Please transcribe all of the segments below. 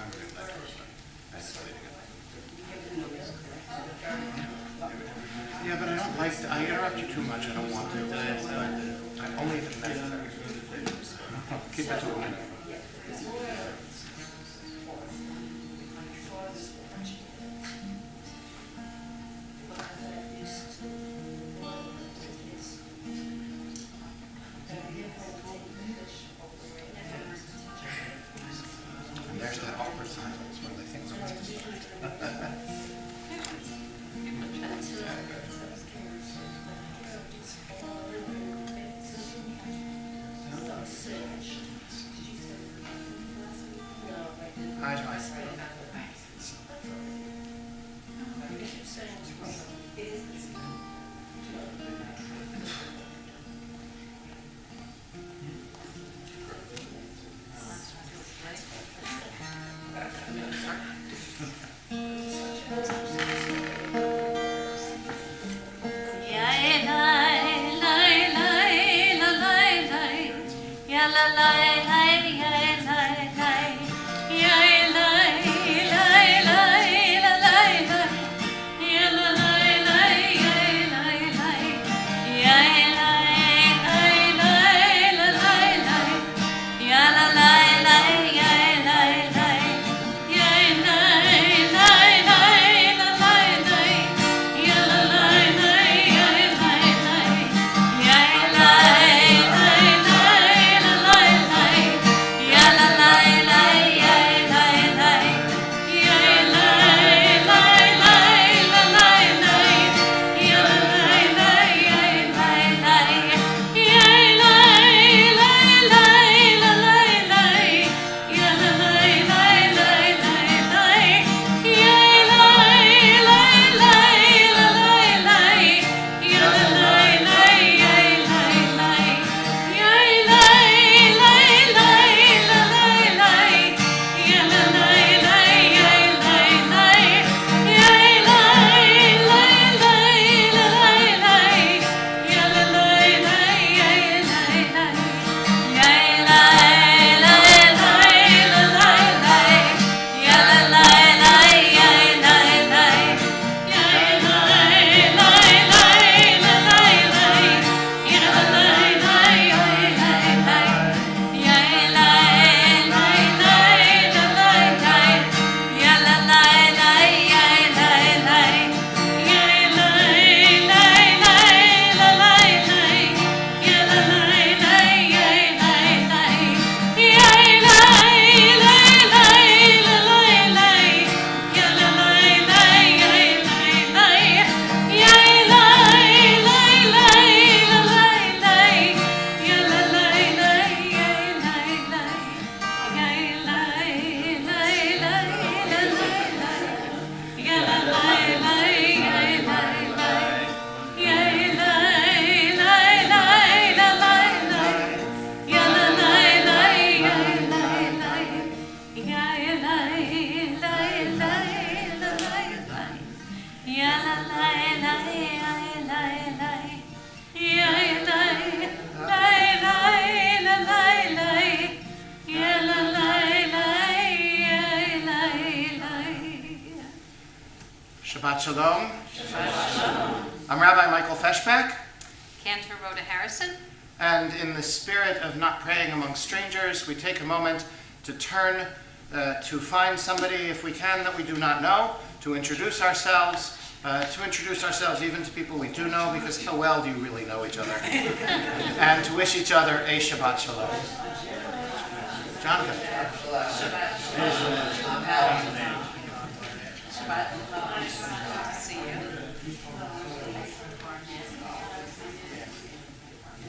congregate like person. That's what yeah, but I don't like to, I interrupt you too much. I don't want to. But only if it's necessary. Keep it to a minute. And there's that awkward silence where they think we're going to start. Shabbat Shalom. Shabbat Shalom. I'm Rabbi Michael Feshbeck. Cantor Rhoda Harrison. And in the spirit of not praying among strangers, we take a moment to turn to find somebody, if we can, that we do not know, to introduce ourselves even to people we do know, because how well do you really know each other? And to wish each other a Shabbat Shalom. Jonathan.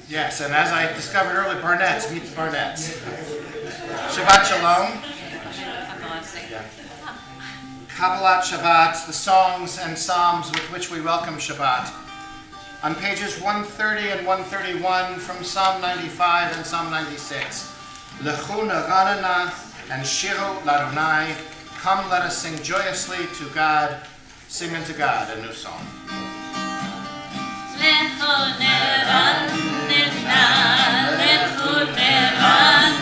Yes, and as I discovered earlier, Barnett's meets Barnett's. Shabbat Shalom. Yeah. Kabbalat Shabbat, the songs and psalms with which we welcome Shabbat. On pages 130 and 131 from Psalm 95 and Psalm 96. Lechu naranana and shiru l'Adonai. Come, let us sing joyously to God. Sing unto God a new song. Lechu neranana, lechu neranana, lechu neranana.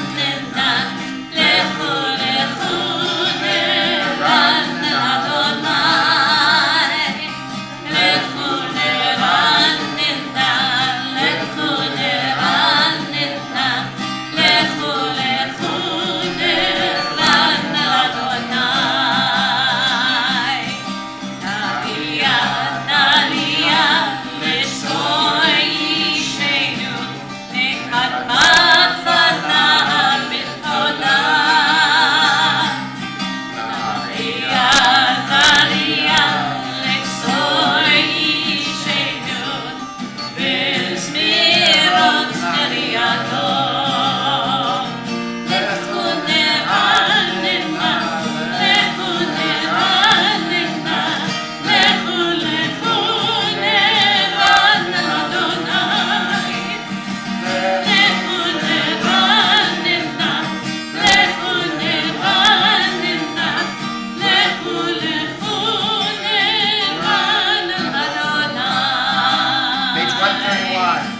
line.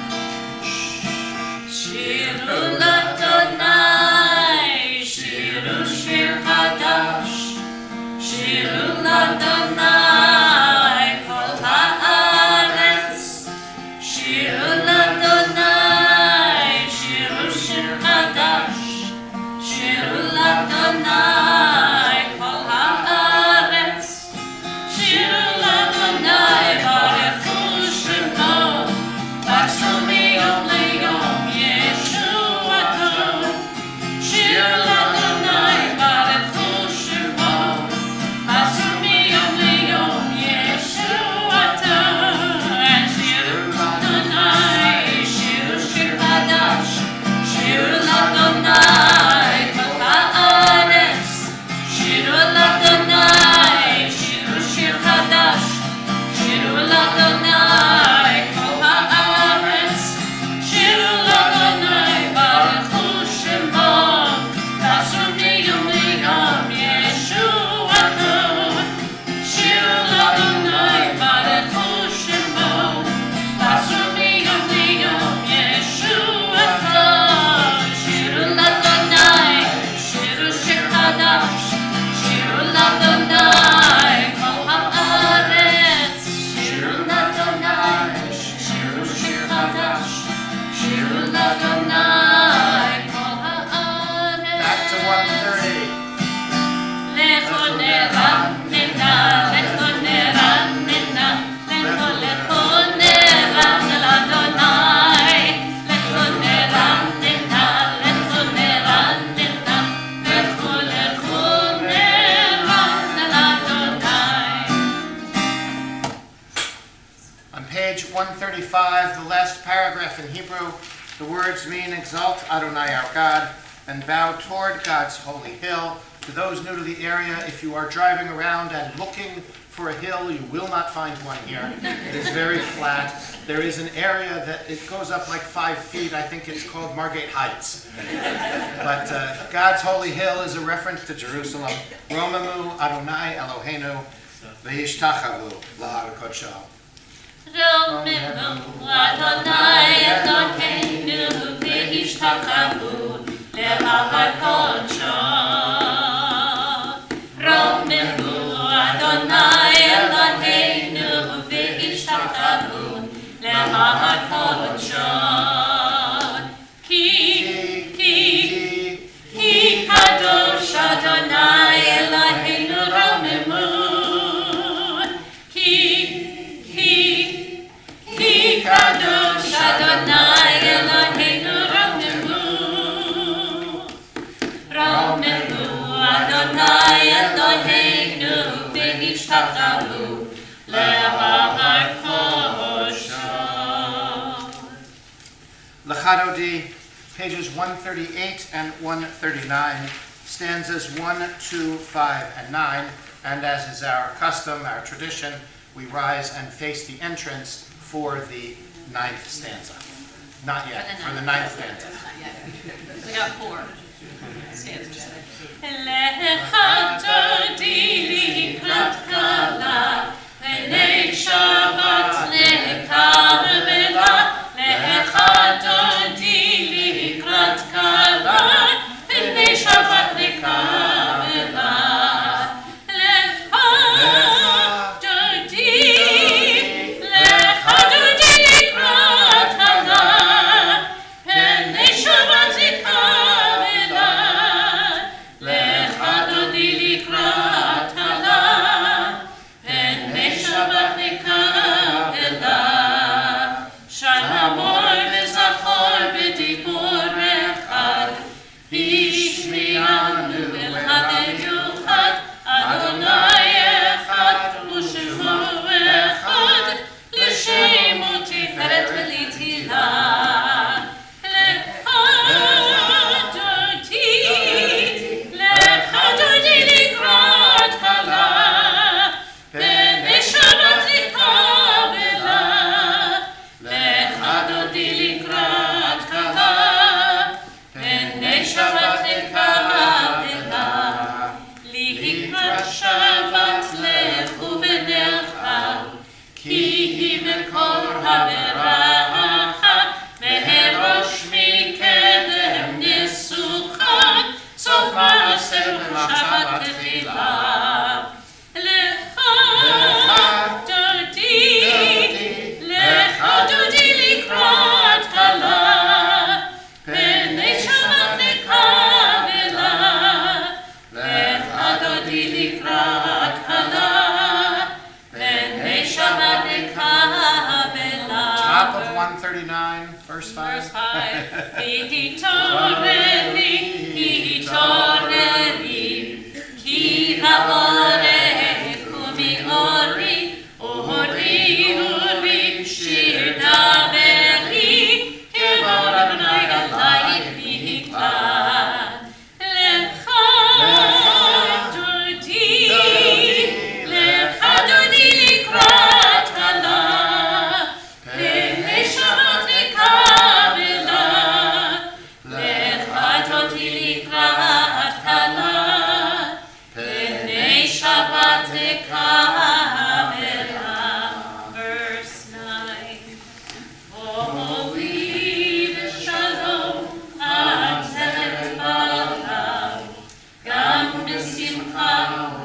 Shiru l'Adonai, shiru shir hadash, shiru l'Adonai kol haaretz, shiru l'Adonai, shiru shir hadash, shiru l'Adonai kol haaretz, shiru l'Adonai barechu shemo, basru miyom leyom Yeshuato, shiru l'Adonai barechu shemo, basru miyom leyom Yeshuato, and shiru l'Adonai, shiru shir hadash, shiru l'Adonai kol haaretz, shiru l'Adonai, shiru shir hadash, shiru l'Adonai kol haaretz, shiru l'Adonai barechu shemo, basru miyom leyom Yeshuato, shiru l'Adonai barechu shemo, basru miyom leyom Yeshuato, shiru l'Adonai, shiru shir hadash, shiru l'Adonai kol haaretz, shiru l'Adonai, shiru shir hadash, shiru l'Adonai kol haaretz. Back to 130. Lecho neranena, lecho neranena, lecho neranena l'Adonai, lecho neranena, lecho neranena, lecho neranena l'Adonai. On page 135, the last paragraph in Hebrew, the words mean exalt Adonai our God and bow toward God's holy hill. To those new to the area, if you are driving around and looking for a hill, you will not find one here. It is very flat. There is an area that it goes up like 5 feet. I think it's called Margate Heights. But God's holy hill is a reference to Jerusalem. Romamu Adonai Eloheinu v'yishtachavu la'ar kodsho. Romamu Adonai Eloheinu v'yishtachavu lehar kodsho. Romamu Adonai Eloheinu v'yishtachavu lehar kodsho. Ki kadosh Adonai Eloheinu romamu. Ki kadosh Adonai Eloheinu romamu. Romamu Adonai Eloheinu v'yishtachavu lehar kodsho. Lachadodi, pages 138 and 139, stanzas 1, 2, 5, and 9, and as is our custom, our tradition, we rise and face the entrance for the 9th stanza. Not yet, for the 9th stanza. We got 4 stanzas. Lechadodi likrat kala, v'nei Shabbat lekavela. Lechadodi likrat kala, v'nei Shabbat lekavela. Lechadodi likrat kala, v'nei Shabbat lekavela. Lechadodi likrat kala, v'nei Shabbat lekavela. Shalomor v'zachor b'dibur echad, v'yishmi'anu echad yuchad, Adonai echad u'shemo echad, l'shem u'tiferet v'litila. Lechadodi likrat kala, v'nei Shabbat lekavela. Lechadodi likrat kala, v'nei Shabbat lekavela. Likrat Shabbat lechu v'nelcha, ki hi mekor haberach, Psalm 39, verse 5. Verse 5. Hitoreli, ki va'oreh kumi ori, shir daveri, kevod Adonai Adonai v'hiklat. Lecha dodi likrat kala, pnei Shabbat lekabela. Lecha dodi likrat kala, pnei Shabbat lekabela. Verse 9. Holy Shalom, Atzelet Balav, Gam B'simcha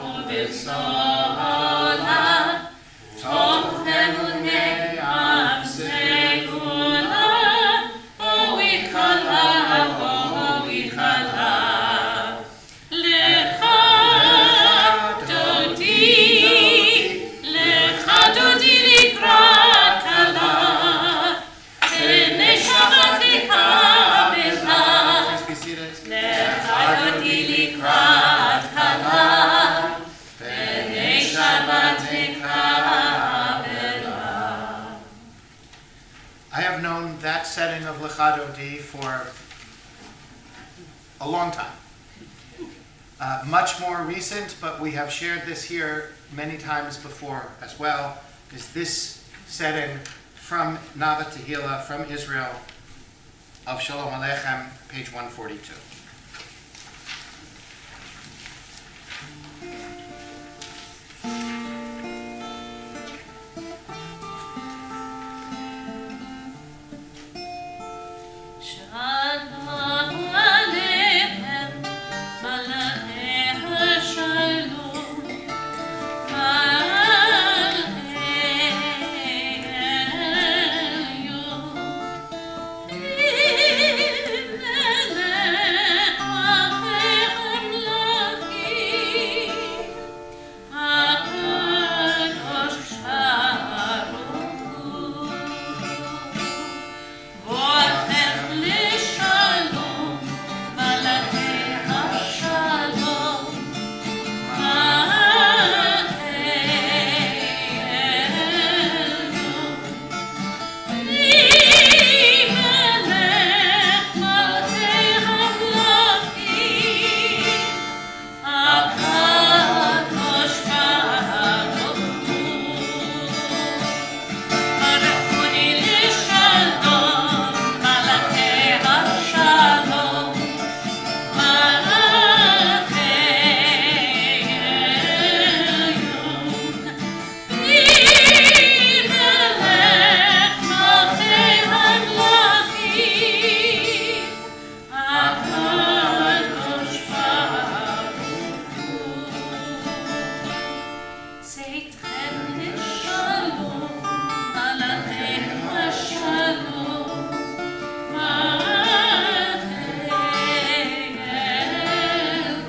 U'B'Sola, Tov Emunei Am Segula, O'Ikala, O'Ikala. Lecha dodi likrat kala, pnei Shabbat lekabela. Please be seated. Lecha dodi likrat kala, pnei Shabbat lekabela. I have known that setting of Lecha Dodi for a long time. Much more recent, but we have shared this here many times before as well, is this setting from Nava Tehillah, from Israel, of Shalom Aleichem, page 142. Shalom aleichem, malachei hashalom, malachei elyon. Melech malchei hamlachim, HaKadosh Baruch Hu. Vo'achem לשלום, מלאכי השלום, מלאכי עליון. מלך מלכי המלכים, הקדוש ברוך הוא. ברכוני לשלום, מלאכי השלום, מלאכי עליון. מלך מלכי המלכים, הקדוש ברוך הוא. צאתכם לשלום, מלאכי השלום, מלאכי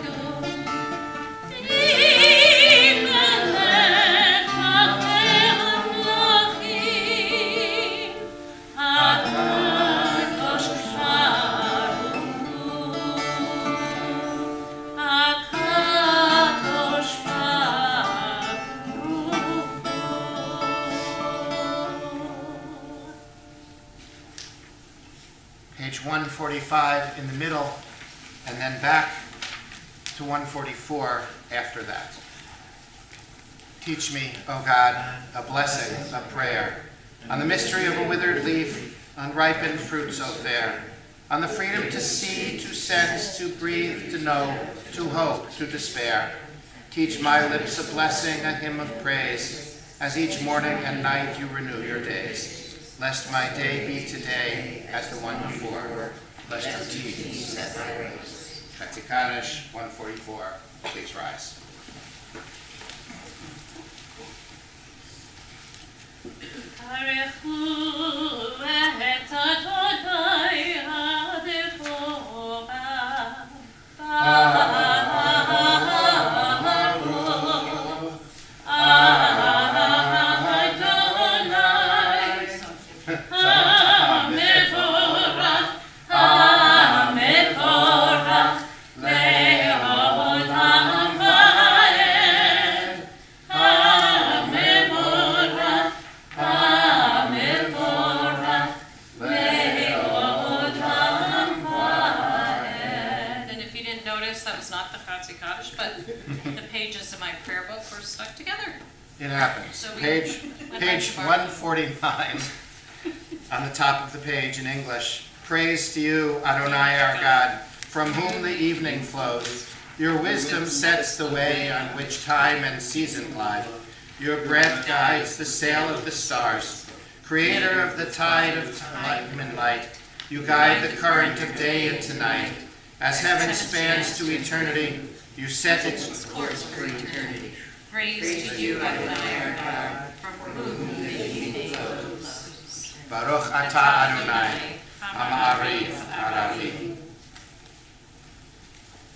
עליון. מלך מלכי המלכים, הקדוש ברוך הוא. הקדוש ברוך הוא. Page 145 in the middle, and then back to 144 after that. Teach me, O God, a blessing, a prayer, on the mystery of a withered leaf, on ripened fruit so fair, on the freedom to see, to sense, to breathe, to know, to hope, to despair. Teach my lips a blessing, a hymn of praise, as each morning and night you renew your days. Lest my day be today as the one before, lest your deeds set my race. Katikanish 144, please rise. Arechu et Adonai Adonai was not the Chatzi Kaddish, but the pages of my prayer book were stuck together. It happens. So we Page went back to Barb. 149 on the top of the page in English. Praise to you, Adonai our God, from whom the evening flows. Your wisdom sets the way on which time and season glide. Your breath guides the sail of the stars. Creator of the tide of time and light, you guide the current of day into night. As heaven spans to eternity, you set its course for eternity. Praise to you, Adonai our God, from whom the evening flows. Baruch atah Adonai, Ha'ariv Aravi.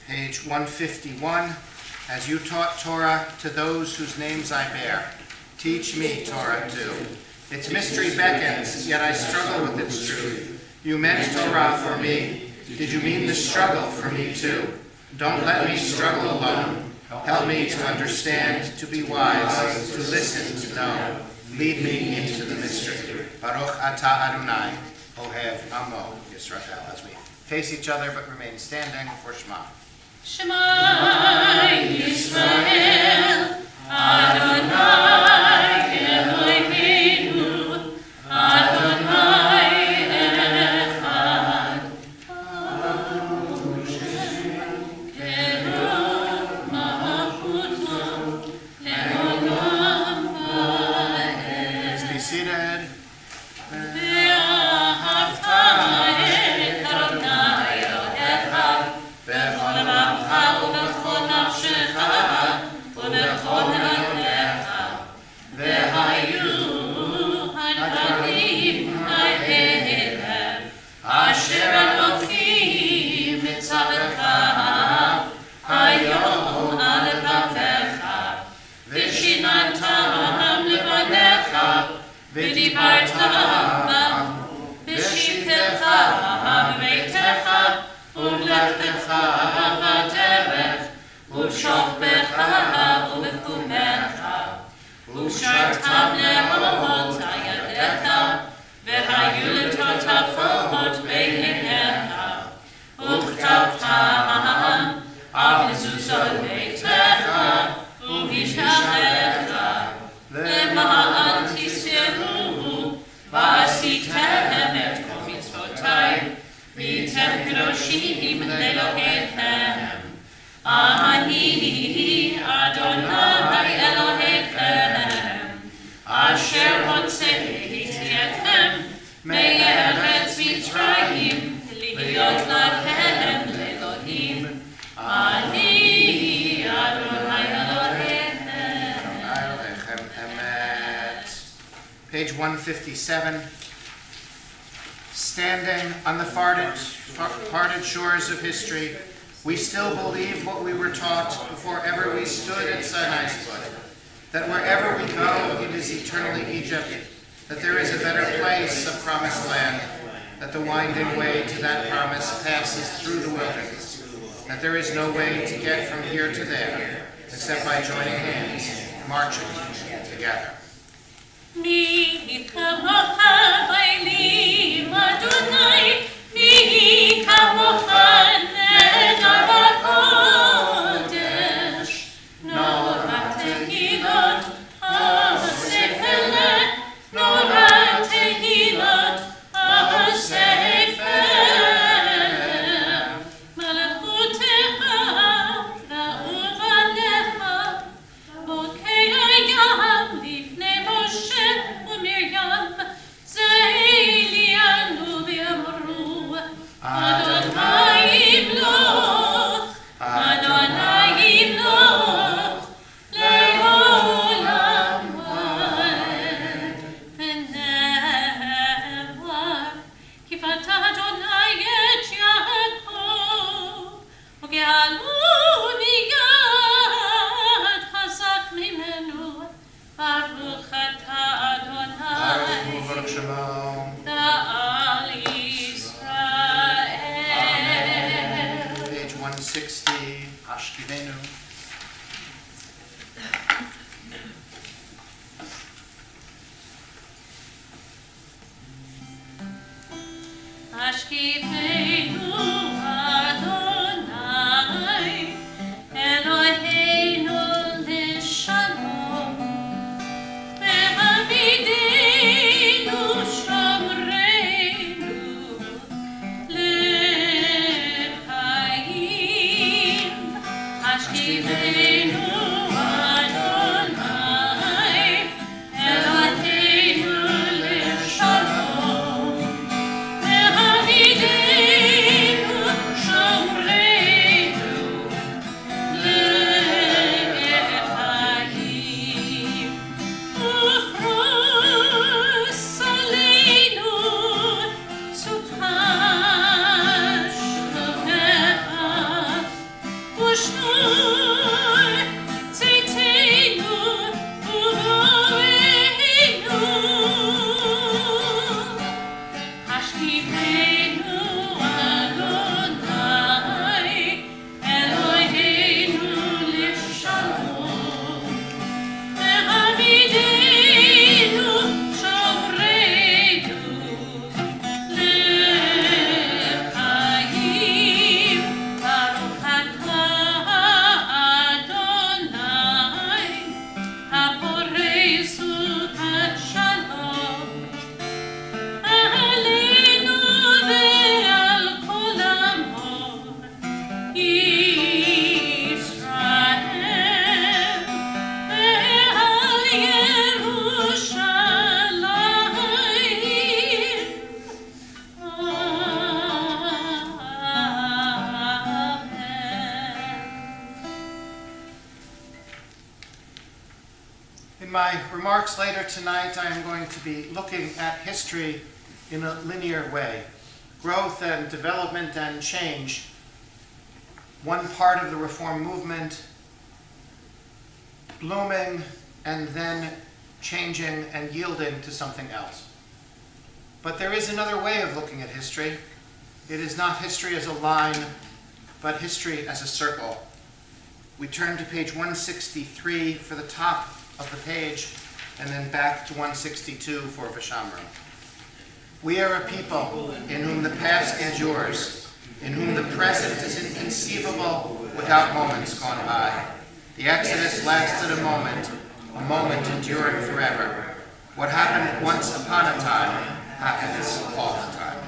Page 151. As you taught Torah to those whose names I bear, teach me Torah too. Its mystery beckons, yet I struggle with its truth. You meant Torah for me. Did you mean the struggle for me too? Don't let me struggle alone. Help me to understand, to be wise, to listen, to know. Lead me into the mystery. Baruch atah Adonai, Ohev Amo Yisrael. As we face each other but remain standing for Shema. Shema Yisrael, Adonai Eloheinu, Adonai Echad. Keruv Malchuto, Le'olam Va'ed. Please be seated. Ve'ahavta et Adonai Elohecha, b'chol לבבך ובכל נפשך ובכל רגליך. והיו הדברים האלה אשר אנוכי מצווך היום על לבבך, ושיננתם לבניך, ודיברת בם בשבתך בביתך ובלכתך בדרך ובשוכבך ובקומך, ושרתם להורות על ידיך, והיו לטוטפות בעיניך, וכתבתם על מזוזות ביתך ובמשכנך, למען תזכרו ועשיתם את כל מצוותיי, והייתם קדושים לאלוהיכם. אני אדוני אלוהיכם, אשר הוצאתי אתכם מארץ מצרים, להיות לכם לאלוהים. אני אדוני אלוהיכם. Elechem Emet. Page 157. Standing on the parted shores of history, we still believe what we were taught before ever we stood at Sinai's foot, that wherever we go, it is eternally Egypt, that there is a better place, a promised land, that the winding way to that promise passes through the wilderness, that there is no way to get from here to there, except by joining hands, marching together. מי כמוך באלים, אדוני, מי כמוך נדר הקודש. נורא תהילות הספר, נורא תהילות הספר. מלכותך ואהובתך, בוקר ים לפני משה ומרים, זה עלינו ואמרו, אדוני ימלוך, אדוני ימלוך, לעולם ועד. ונאמר, כיפת אדוני את יעקב, וגאלו מיד חזק ממנו. ברוך אתה אדוני, Baruch Shalom. לעל ישראל. Page 160. Ashkivenu. השקיפנו אדוני In my remarks later tonight, I am going to be looking at history in a linear way. Growth and development and change. One part of the Reform movement blooming and then changing and yielding to something else. But there is another way of looking at history. It is not history as a line, but history as a circle. We turn to page 163 for the top of the page, and then back to 162 for Vishamra. We are a people in whom the past endures, in whom the present is inconceivable without moments gone by. The Exodus lasted a moment enduring forever. What happened once upon a time happens all the time.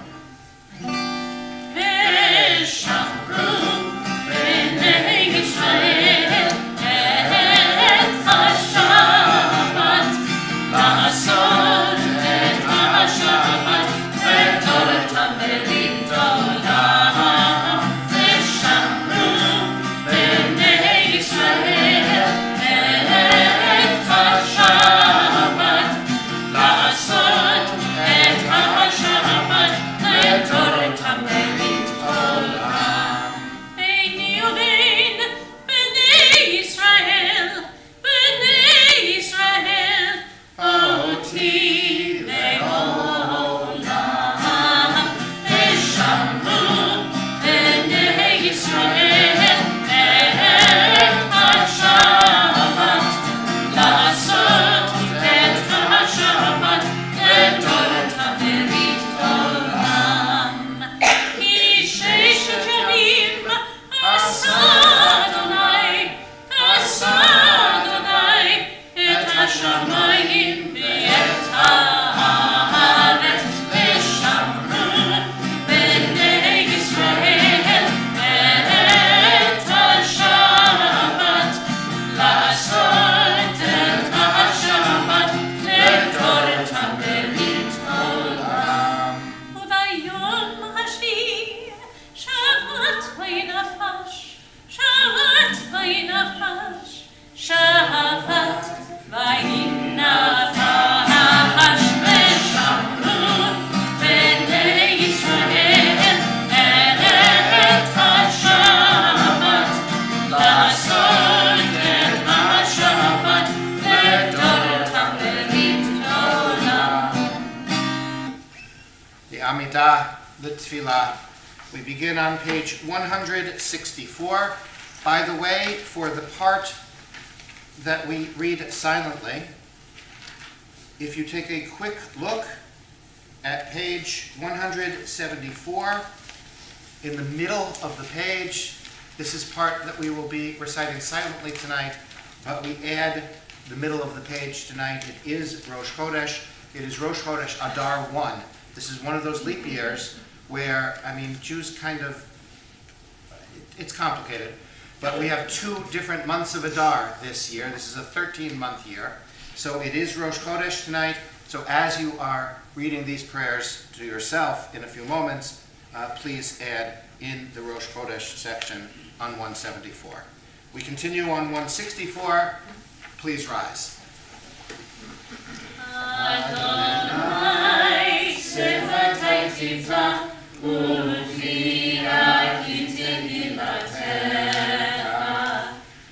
The Tefillah. We begin on page 164. By the way, for the part that we read silently, if you take a quick look at page 174, in the middle of the page, this is part that we will be reciting silently tonight, but we add the middle of the page tonight. It is Rosh Chodesh. It is Rosh Chodesh Adar 1. This is one of those leap years where, Jews it's complicated, but we have 2 different months of Adar this year. This is a 13-month year. So it is Rosh Chodesh tonight. So as you are reading these prayers to yourself in a few moments, please add in the Rosh Chodesh section on 174. We continue on 164. Please rise.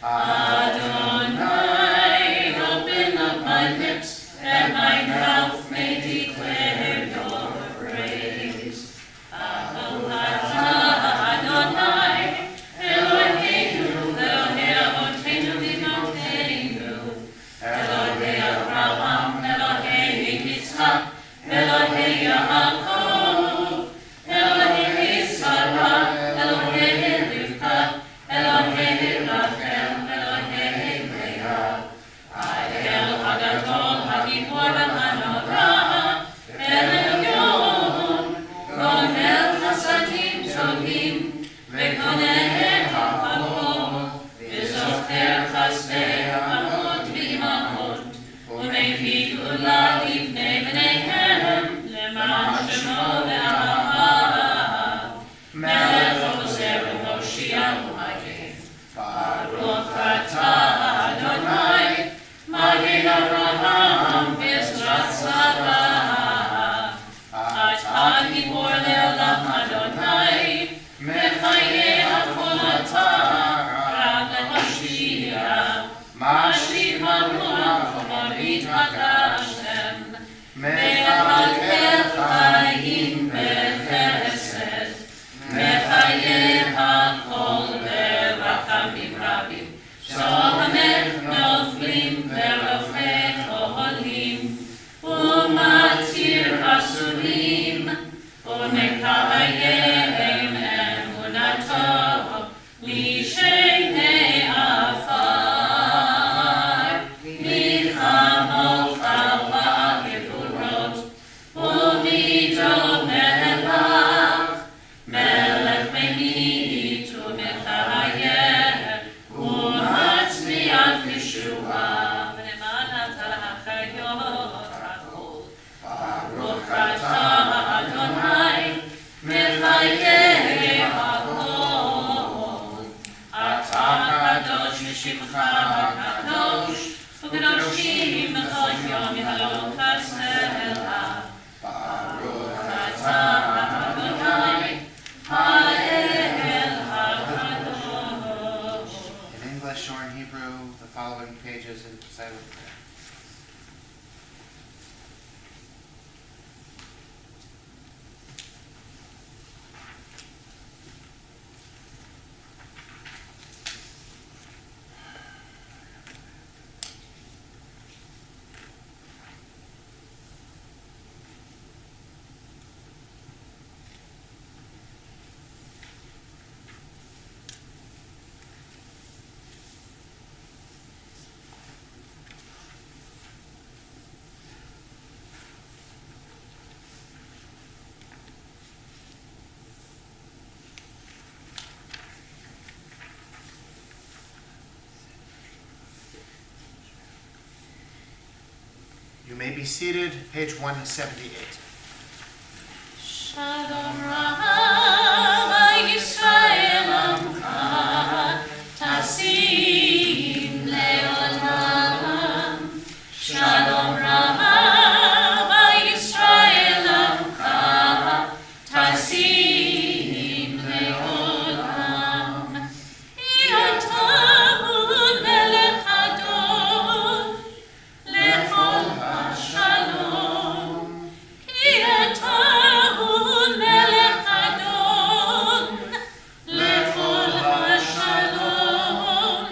Adonai, open up my lips, that my mouth may declare your praise. ומקיים אמונתו לשני עפר, מלחמות חווה גבורות ומידות מלך ממית ומחיה ומצמיח ישועה ולמען החיות רחול. ברוך אתה אדוני מחיה הכל. אתה קדוש ושמך הקדוש וקדושים בכל יום יהלום חסרה. ברוך אתה אדוני האל הקדוש. In English or in Hebrew, the following pages in silent prayer. You may be seated, page 178. Shalom Rava Yisrael Amcha Tasim Leolam. Shalom Rava Yisrael Amcha Tasim Leolam. Yatahun Melech Adon Lechol Shalom. Yatahun Melech Adon Lechol Shalom.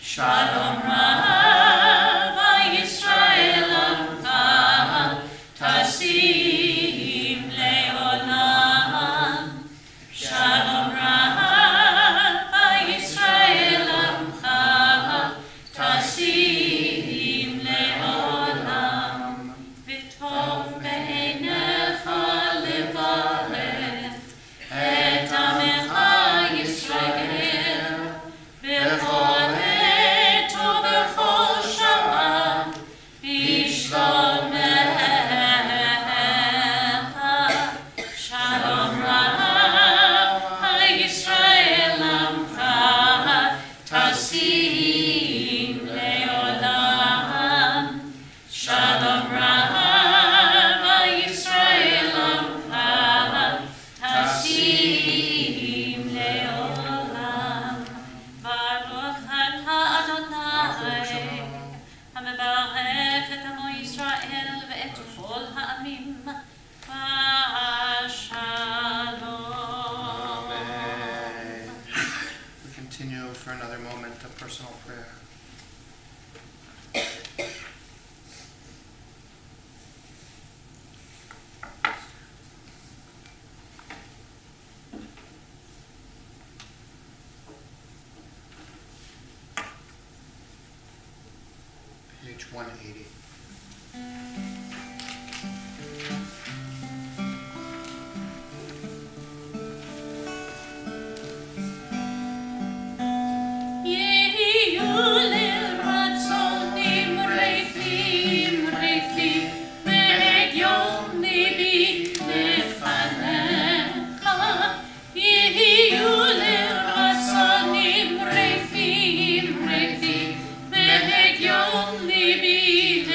Shalom Rava Yisrael Amcha Tasim Leolam. Shalom Rava Yisrael Amcha Tasim Leolam. V'tov be'einecha levaret et amecha Yisrael b'chol עת ובכל שעה בשלומך. שלום רב ישראל עמך תשים לעולם. שלום רב ישראל עמך תשים לעולם. ברוך אתה אדוני המברך את עמו ישראל ואת כל העמים בשלום. Amen. We continue for another moment of personal prayer. Page 180. יהיו לרצונים ריקים ריקים והגיון ליבי לפניך. יהיו לרצונים ריקים ריקים והגיון ליבי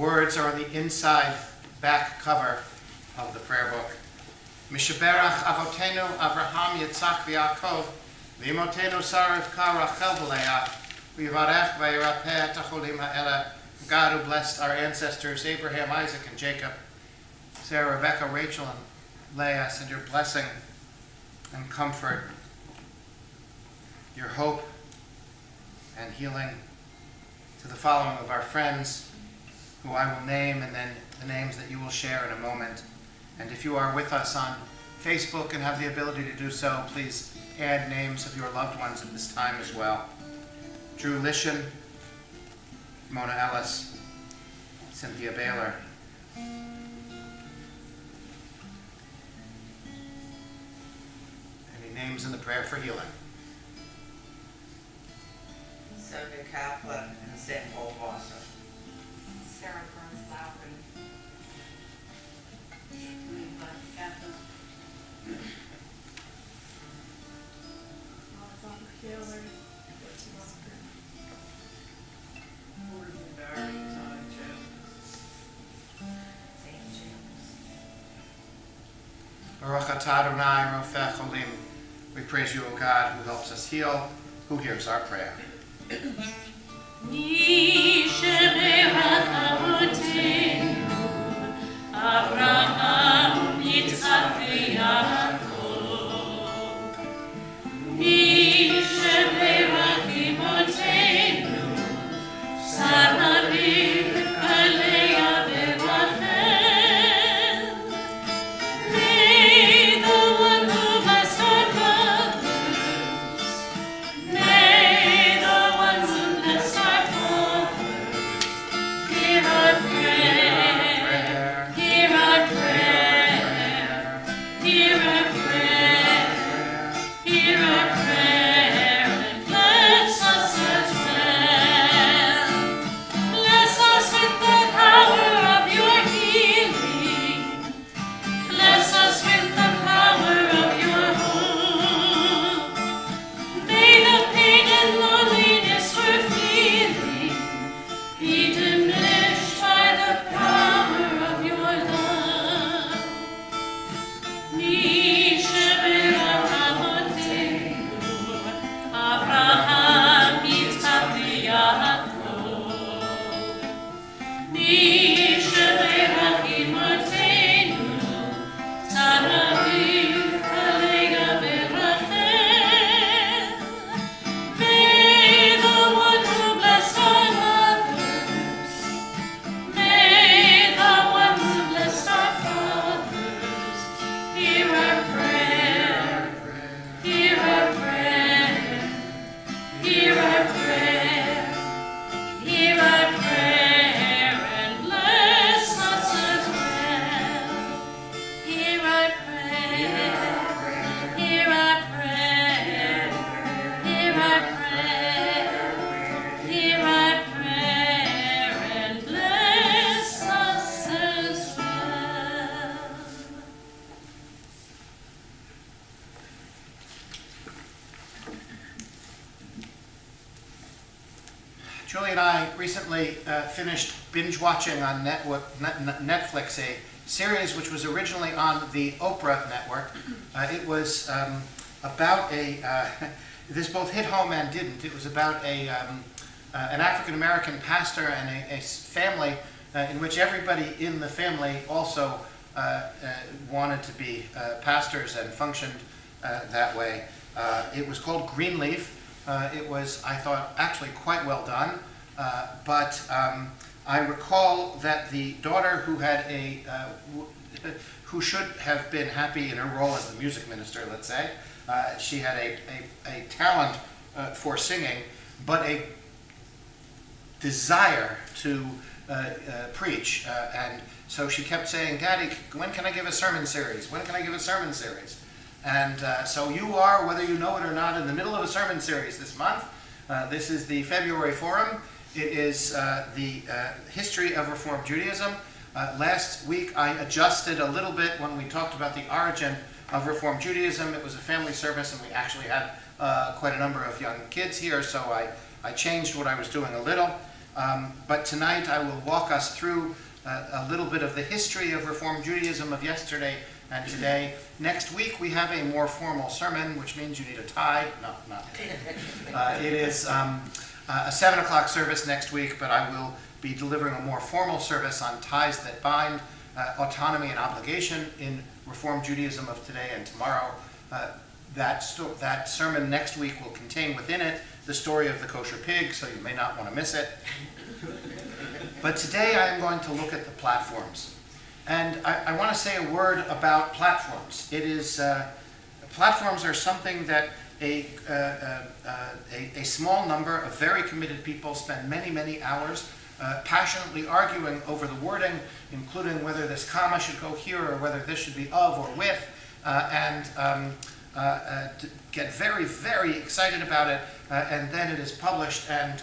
words are on the inside back cover of the prayer book. Mishaberach Avotenu Avraham Yitzchak v'Yaakov v'imotenu Sarah Rivka Rachel v'Leah v'yivarech v'yirapeh et hacholim ha'ela. God who blessed our ancestors Abraham, Isaac, and Jacob, Sarah, Rebecca, Rachel, and Leah, send your blessing and comfort, your hope and healing to the following of our friends, who I will name, and then the names that you will share in a moment. And if you are with us on Facebook and have the ability to do so, please add names of your loved ones at this time as well. Drew Lishan, Mona Ellis, Cynthia Baylor. Any names in the prayer for healing? Sonia Kaplan and Sam Goldwasser. Sarah Burns Lowry. Baruch atah Adonai Rofeh Cholim. We praise you, O God, who helps us heal, who hears our prayer. מי שברך אבותינו, אברהם, יצחק ויעקב. מי שברך אמותינו, שרה רבקה, לאה ורחל. May the one who blessed our fathers, may the ones who blessed our fathers, hear our prayer, hear our prayer, hear our prayer, hear our prayer, and bless us as well. Bless us with the power of your healing. Bless us with the power of your hope. May the pain and loneliness we're feeling be diminished by the power of your love. מי שברך אבותינו, אברהם, יצחק ויעקב. מי שברך אמותינו, שרה רבקה, לאה ורחל. May the one who blessed our mothers, may the one who blessed our fathers, hear our prayer, hear our prayer, hear our prayer, hear our prayer, and bless us as well. Hear our prayer, hear our prayer, hear our prayer, hear our prayer, and bless us as well. Julie and I recently finished binge watching on Netflix a series which was originally on the Oprah network. It was about this both hit home and didn't. It was about an African-American pastor and a family in which everybody in the family also wanted to be pastors and functioned that way. It was called Greenleaf. It was, I thought, actually quite well done, but I recall that the daughter who had who should have been happy in her role as the music minister, let's say, she had a talent for singing, but a desire to preach, and so she kept saying, "Daddy, when can I give a sermon series? When can I give a sermon series?" And so you are, whether you know it or not, in the middle of a sermon series this month. This is the February Forum. It is the history of Reform Judaism. Last week I adjusted a little bit when we talked about the origin of Reform Judaism. It was a family service and we actually had quite a number of young kids here, so I changed what I was doing a little. But tonight I will walk us through a little bit of the history of Reform Judaism of yesterday and today. Next week we have a more formal sermon, which means you need a tie. No, not. It is a 7 o'clock service next week, but I will be delivering a more formal service on ties that bind, autonomy and obligation in Reform Judaism of today and tomorrow. That sermon next week will contain within it the story of the kosher pig, so you may not want to miss it. But today I am going to look at the platforms. And I want to say a word about platforms. Platforms are something that a small number of very committed people spend many, many hours passionately arguing over the wording, including whether this comma should go here or whether this should be of or with, and get very, very excited about it, and then it is published, and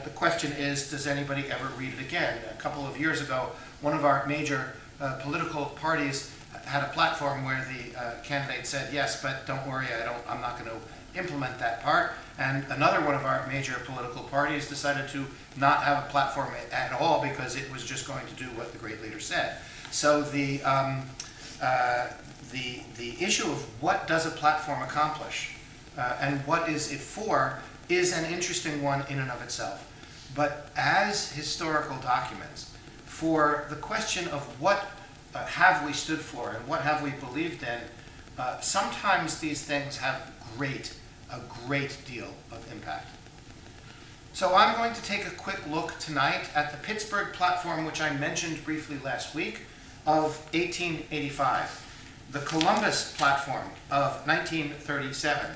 the question is, does anybody ever read it again? A couple of years ago, one of our major political parties had a platform where the candidate said, yes, but don't worry, I'm not going to implement that part. And another one of our major political parties decided to not have a platform at all because it was just going to do what the great leader said. So the issue of what does a platform accomplish and what is it for is an interesting one in and of itself. But as historical documents, for the question of what have we stood for and what have we believed in, sometimes these things have a great deal of impact. So I'm going to take a quick look tonight at the Pittsburgh platform, which I mentioned briefly last week, of 1885, the Columbus platform of 1937,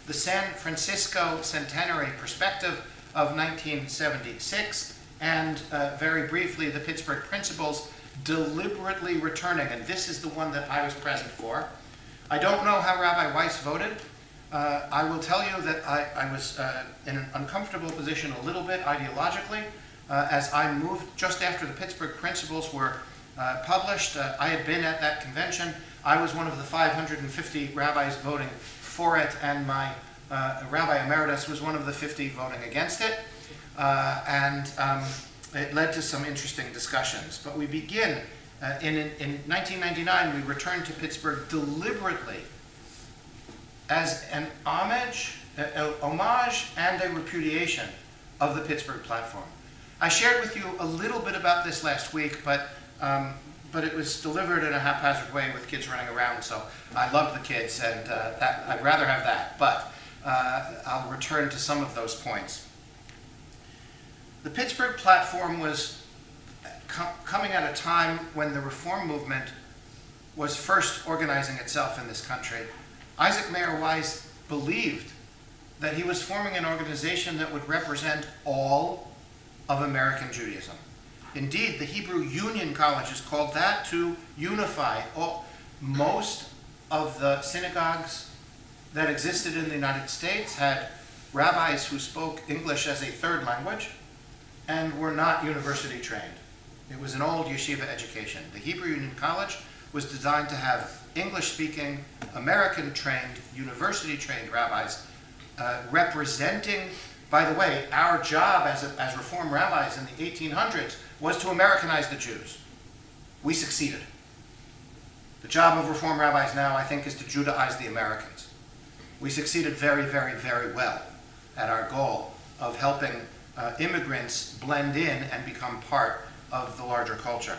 the San Francisco Centenary Perspective of 1976, and very briefly, the Pittsburgh Principles deliberately returning, and this is the one that I was present for. I don't know how Rabbi Weiss voted. I will tell you that I was in an uncomfortable position a little bit ideologically as I moved just after the Pittsburgh Principles were published. I had been at that convention. I was one of the 550 rabbis voting for it, and my Rabbi Emeritus was one of the 50 voting against it. And it led to some interesting discussions. But we begin in 1999, we returned to Pittsburgh deliberately as an homage and a repudiation of the Pittsburgh platform. I shared with you a little bit about this last week, but it was delivered in a haphazard way with kids running around, so I loved the kids, and I'd rather have that, but I'll return to some of those points. The Pittsburgh platform was coming at a time when the reform movement was first organizing itself in this country. Isaac Mayer Wise believed that he was forming an organization that would represent all of American Judaism. Indeed, the Hebrew Union Colleges called that to unify most of the synagogues that existed in the United States had rabbis who spoke English as a third language and were not university trained. It was an old yeshiva education. The Hebrew Union College was designed to have English-speaking, American-trained, university-trained rabbis representing, by the way, our job as Reform rabbis in the 1800s was to Americanize the Jews. We succeeded. The job of Reform rabbis now, I think, is to Judaize the Americans. We succeeded very, very, very well at our goal of helping immigrants blend in and become part of the larger culture.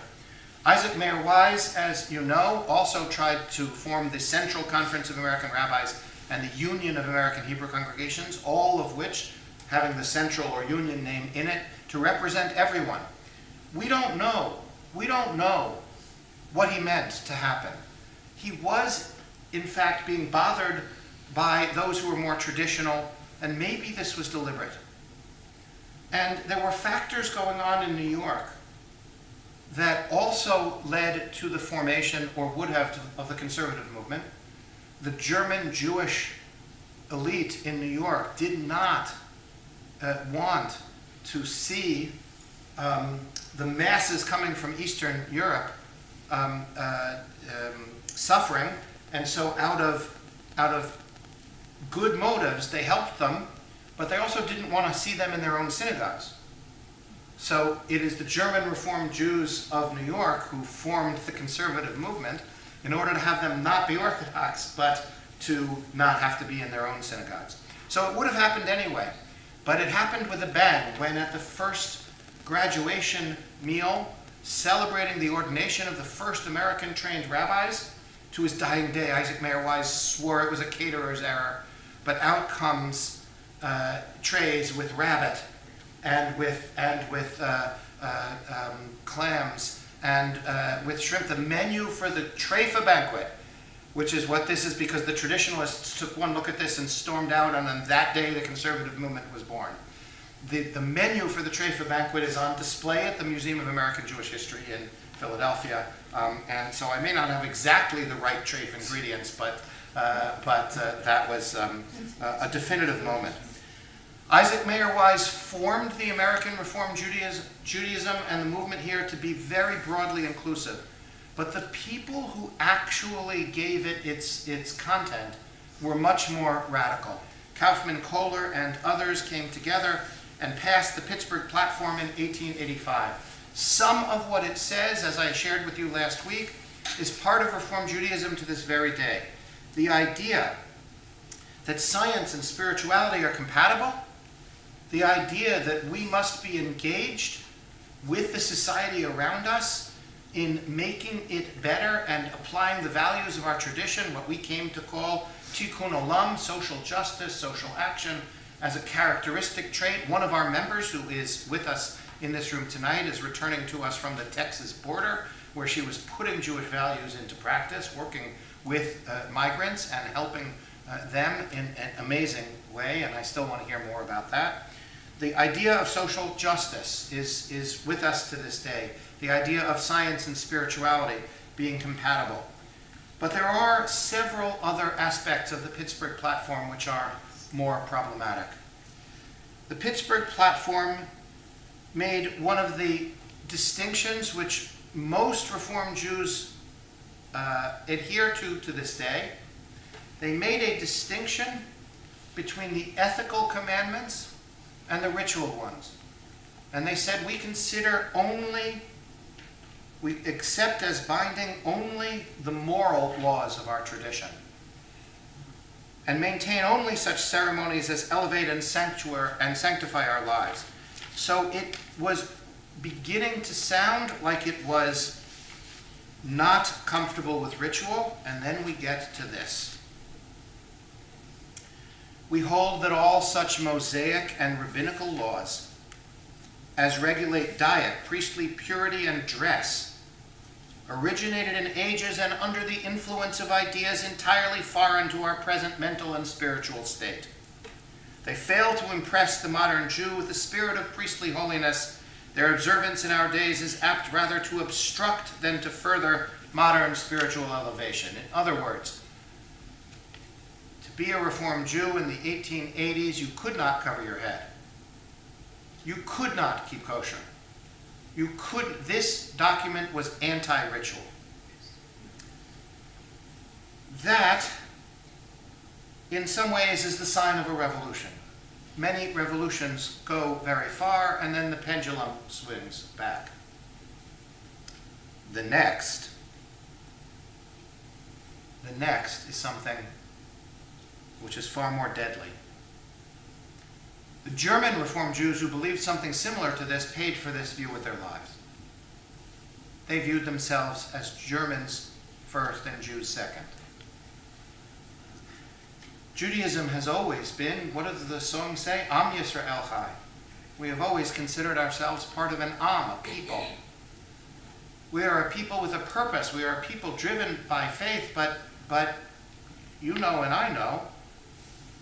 Isaac Mayer Wise, as you know, also tried to form the Central Conference of American Rabbis and the Union of American Hebrew Congregations, all of which having the central or union name in it to represent everyone. We don't know what he meant to happen. He was, in fact, being bothered by those who were more traditional, and maybe this was deliberate. And there were factors going on in New York that also led to the formation, or would have, of the conservative movement. The German Jewish elite in New York did not want to see the masses coming from Eastern Europe suffering, and so out of good motives, they helped them, but they also didn't want to see them in their own synagogues. So it is the German Reformed Jews of New York who formed the conservative movement in order to have them not be Orthodox, but to not have to be in their own synagogues. So it would have happened anyway, but it happened with a bang when at the first graduation meal, celebrating the ordination of the first American trained rabbis, to his dying day, Isaac Mayer Wise swore it was a caterer's error, but out comes trays with rabbit and with clams and with shrimp. The menu for the treifa banquet, which is what this is, because the traditionalists took one look at this and stormed out, and on that day the conservative movement was born. The menu for the treifa banquet is on display at the Museum of American Jewish History in Philadelphia, and so I may not have exactly the right treifa ingredients, but that was a definitive moment. Isaac Mayer Wise formed the American Reformed Judaism and the movement here to be very broadly inclusive. But the people who actually gave it its content were much more radical. Kaufman, Kohler, and others came together and passed the Pittsburgh Platform in 1885. Some of what it says, as I shared with you last week, is part of Reform Judaism to this very day. The idea that science and spirituality are compatible, the idea that we must be engaged with the society around us in making it better and applying the values of our tradition, what we came to call tikkun olam, social justice, social action, as a characteristic trait. One of our members who is with us in this room tonight is returning to us from the Texas border, where she was putting Jewish values into practice, working with migrants and helping them in an amazing way, and I still want to hear more about that. The idea of social justice is with us to this day. The idea of science and spirituality being compatible. But there are several other aspects of the Pittsburgh Platform which are more problematic. The Pittsburgh Platform made one of the distinctions which most Reformed Jews adhere to this day. They made a distinction between the ethical commandments and the ritual ones. And they said we accept as binding only the moral laws of our tradition, and maintain only such ceremonies as elevate and sanctify our lives. So it was beginning to sound like it was not comfortable with ritual, and then we get to this. We hold that all such Mosaic and rabbinical laws as regulate diet, priestly purity, and dress originated in ages and under the influence of ideas entirely foreign to our present mental and spiritual state. They fail to impress the modern Jew with the spirit of priestly holiness. Their observance in our days is apt rather to obstruct than to further modern spiritual elevation. In other words, to be a Reformed Jew in the 1880s, you could not cover your head. You could not keep kosher. This document was anti-ritual. That, in some ways, is the sign of a revolution. Many revolutions go very far, and then the pendulum swings back. The next is something which is far more deadly. The German Reformed Jews who believed something similar to this paid for this view with their lives. They viewed themselves as Germans first and Jews second. Judaism has always been, what does the song say? Am Yisrael Chai. We have always considered ourselves part of an Am, a people. We are a people with a purpose. We are a people driven by faith, but you know and I know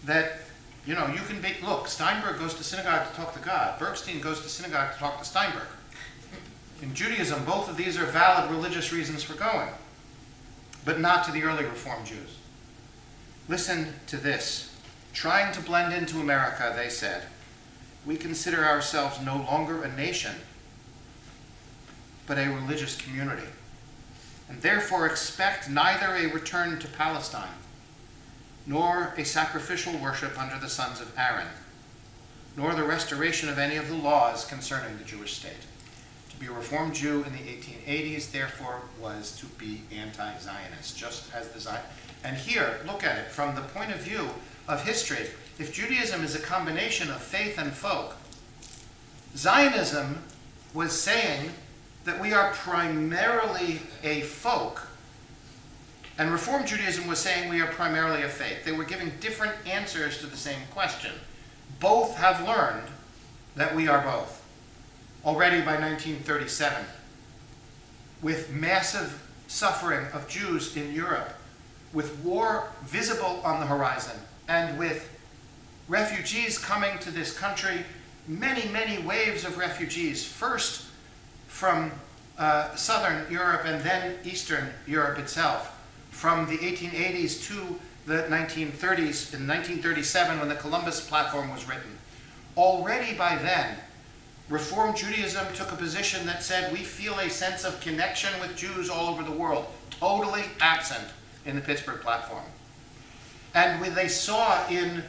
that, you can be, look, Steinberg goes to synagogue to talk to God. Bergstein goes to synagogue to talk to Steinberg. In Judaism, both of these are valid religious reasons for going, but not to the early Reformed Jews. Listen to this. Trying to blend into America, they said, we consider ourselves no longer a nation, but a religious community, and therefore expect neither a return to Palestine nor a sacrificial worship under the sons of Aaron. nor the restoration of any of the laws concerning the Jewish state. To be a Reformed Jew in the 1880s, therefore, was to be anti-Zionist, just as the Zion. And here, look at it from the point of view of history. If Judaism is a combination of faith and folk, Zionism was saying that we are primarily a folk, and Reform Judaism was saying we are primarily a faith. They were giving different answers to the same question. Both have learned that we are both. Already by 1937, with massive suffering of Jews in Europe, with war visible on the horizon, and with refugees coming to this country, many, many waves of refugees, first from Southern Europe and then Eastern Europe itself, from the 1880s to the 1930s, in 1937 when the Columbus Platform was written. Already by then, Reform Judaism took a position that said we feel a sense of connection with Jews all over the world, totally absent in the Pittsburgh Platform. And when they saw in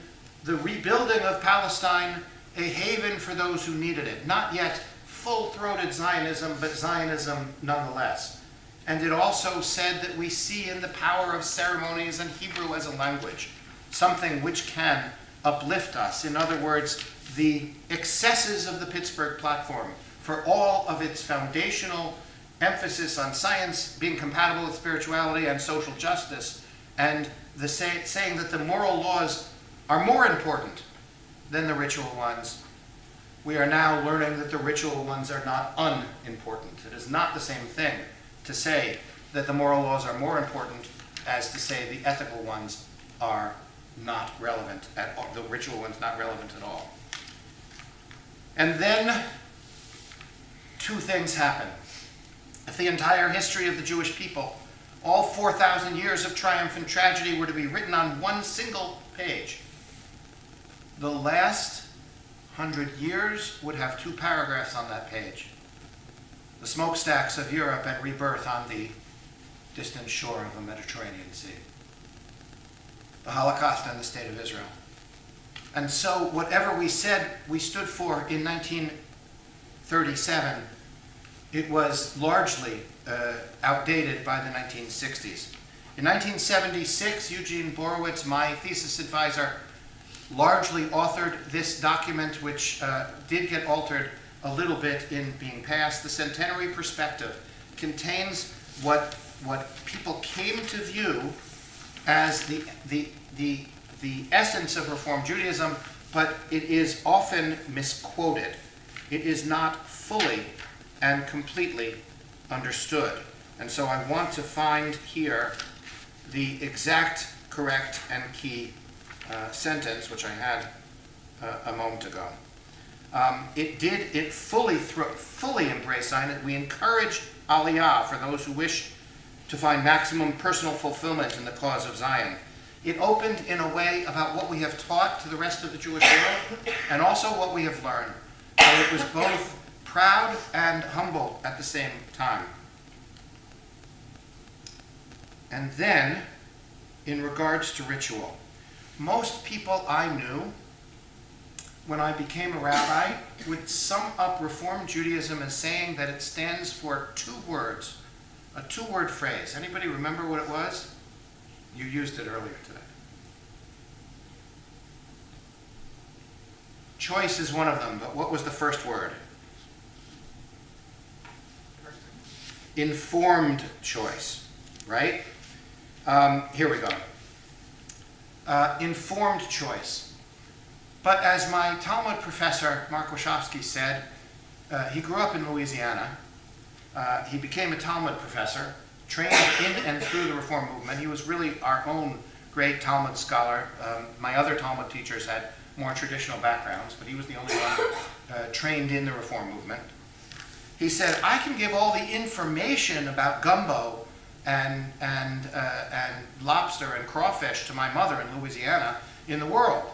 the rebuilding of Palestine a haven for those who needed it, not yet full-throated Zionism, but Zionism nonetheless. And it also said that we see in the power of ceremonies and Hebrew as a language, something which can uplift us. In other words, the excesses of the Pittsburgh Platform, for all of its foundational emphasis on science being compatible with spirituality and social justice, and the saying that the moral laws are more important than the ritual ones, we are now learning that the ritual ones are not unimportant. It is not the same thing to say that the moral laws are more important as to say the ethical ones are not relevant at all, the ritual ones not relevant at all. And then two things happen. If the entire history of the Jewish people, all 4,000 years of triumph and tragedy, were to be written on one single page, the last 100 years would have 2 paragraphs on that page. The smokestacks of Europe and rebirth on the distant shore of the Mediterranean Sea. The Holocaust and the State of Israel. And so whatever we said we stood for in 1937, it was largely outdated by the 1960s. In 1976, Eugene Borowitz, my thesis advisor, largely authored this document, which did get altered a little bit in being passed. The Centenary Perspective contains what people came to view as the essence of Reform Judaism, but it is often misquoted. It is not fully and completely understood. And so I want to find here the exact, correct, and key sentence, which I had a moment ago. It fully embraced Zionism. We encourage Aliyah for those who wish to find maximum personal fulfillment in the cause of Zion. It opened in a way about what we have taught to the rest of the Jewish world and also what we have learned. So it was both proud and humble at the same time. And then, in regards to ritual, most people I knew, when I became a rabbi, would sum up Reform Judaism as saying that it stands for 2 words, a 2-word phrase. Anybody remember what it was? You used it earlier today. Choice is one of them, but what was the first word? Informed choice, right? Here we go. Informed choice. But as my Talmud professor, Mark Wachowski, said, he grew up in Louisiana. He became a Talmud professor, trained in and through the Reform movement. He was really our own great Talmud scholar. My other Talmud teachers had more traditional backgrounds, but he was the only one trained in the Reform movement. He said, I can give all the information about gumbo and lobster and crawfish to my mother in Louisiana in the world.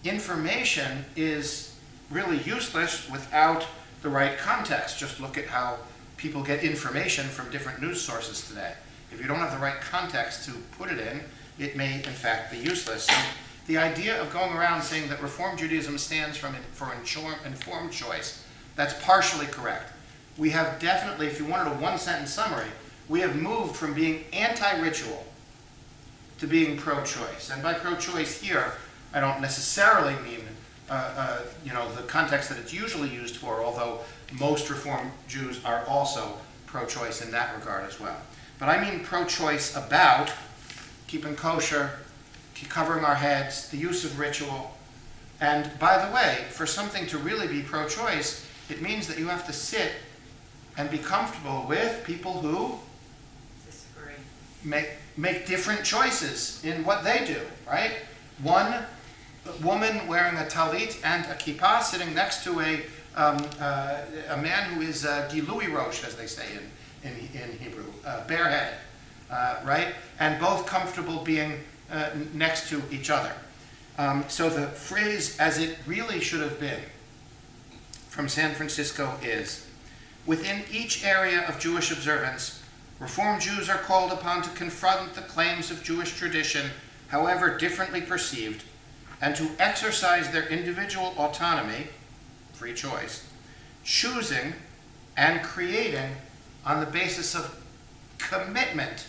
Information is really useless without the right context. Just look at how people get information from different news sources today. If you don't have the right context to put it in, it may in fact be useless. So the idea of going around saying that Reform Judaism stands for informed choice, that's partially correct. We have definitely, if you wanted a one-sentence summary, we have moved from being anti-ritual to being pro-choice. And by pro-choice here, I don't necessarily mean the context that it's usually used for, although most Reform Jews are also pro-choice in that regard as well. But I mean pro-choice about keeping kosher, covering our heads, the use of ritual. And by the way, for something to really be pro-choice, it means that you have to sit and be comfortable with people who Disagree. make different choices in what they do, right? One woman wearing a talit and a kippah sitting next to a man who is gilui rosh, as they say in Hebrew, bareheaded, right? And both comfortable being next to each other. So the phrase, as it really should have been from San Francisco, is, within each area of Jewish observance, Reform Jews are called upon to confront the claims of Jewish tradition, however differently perceived, and to exercise their individual autonomy, free choice, choosing and creating on the basis of commitment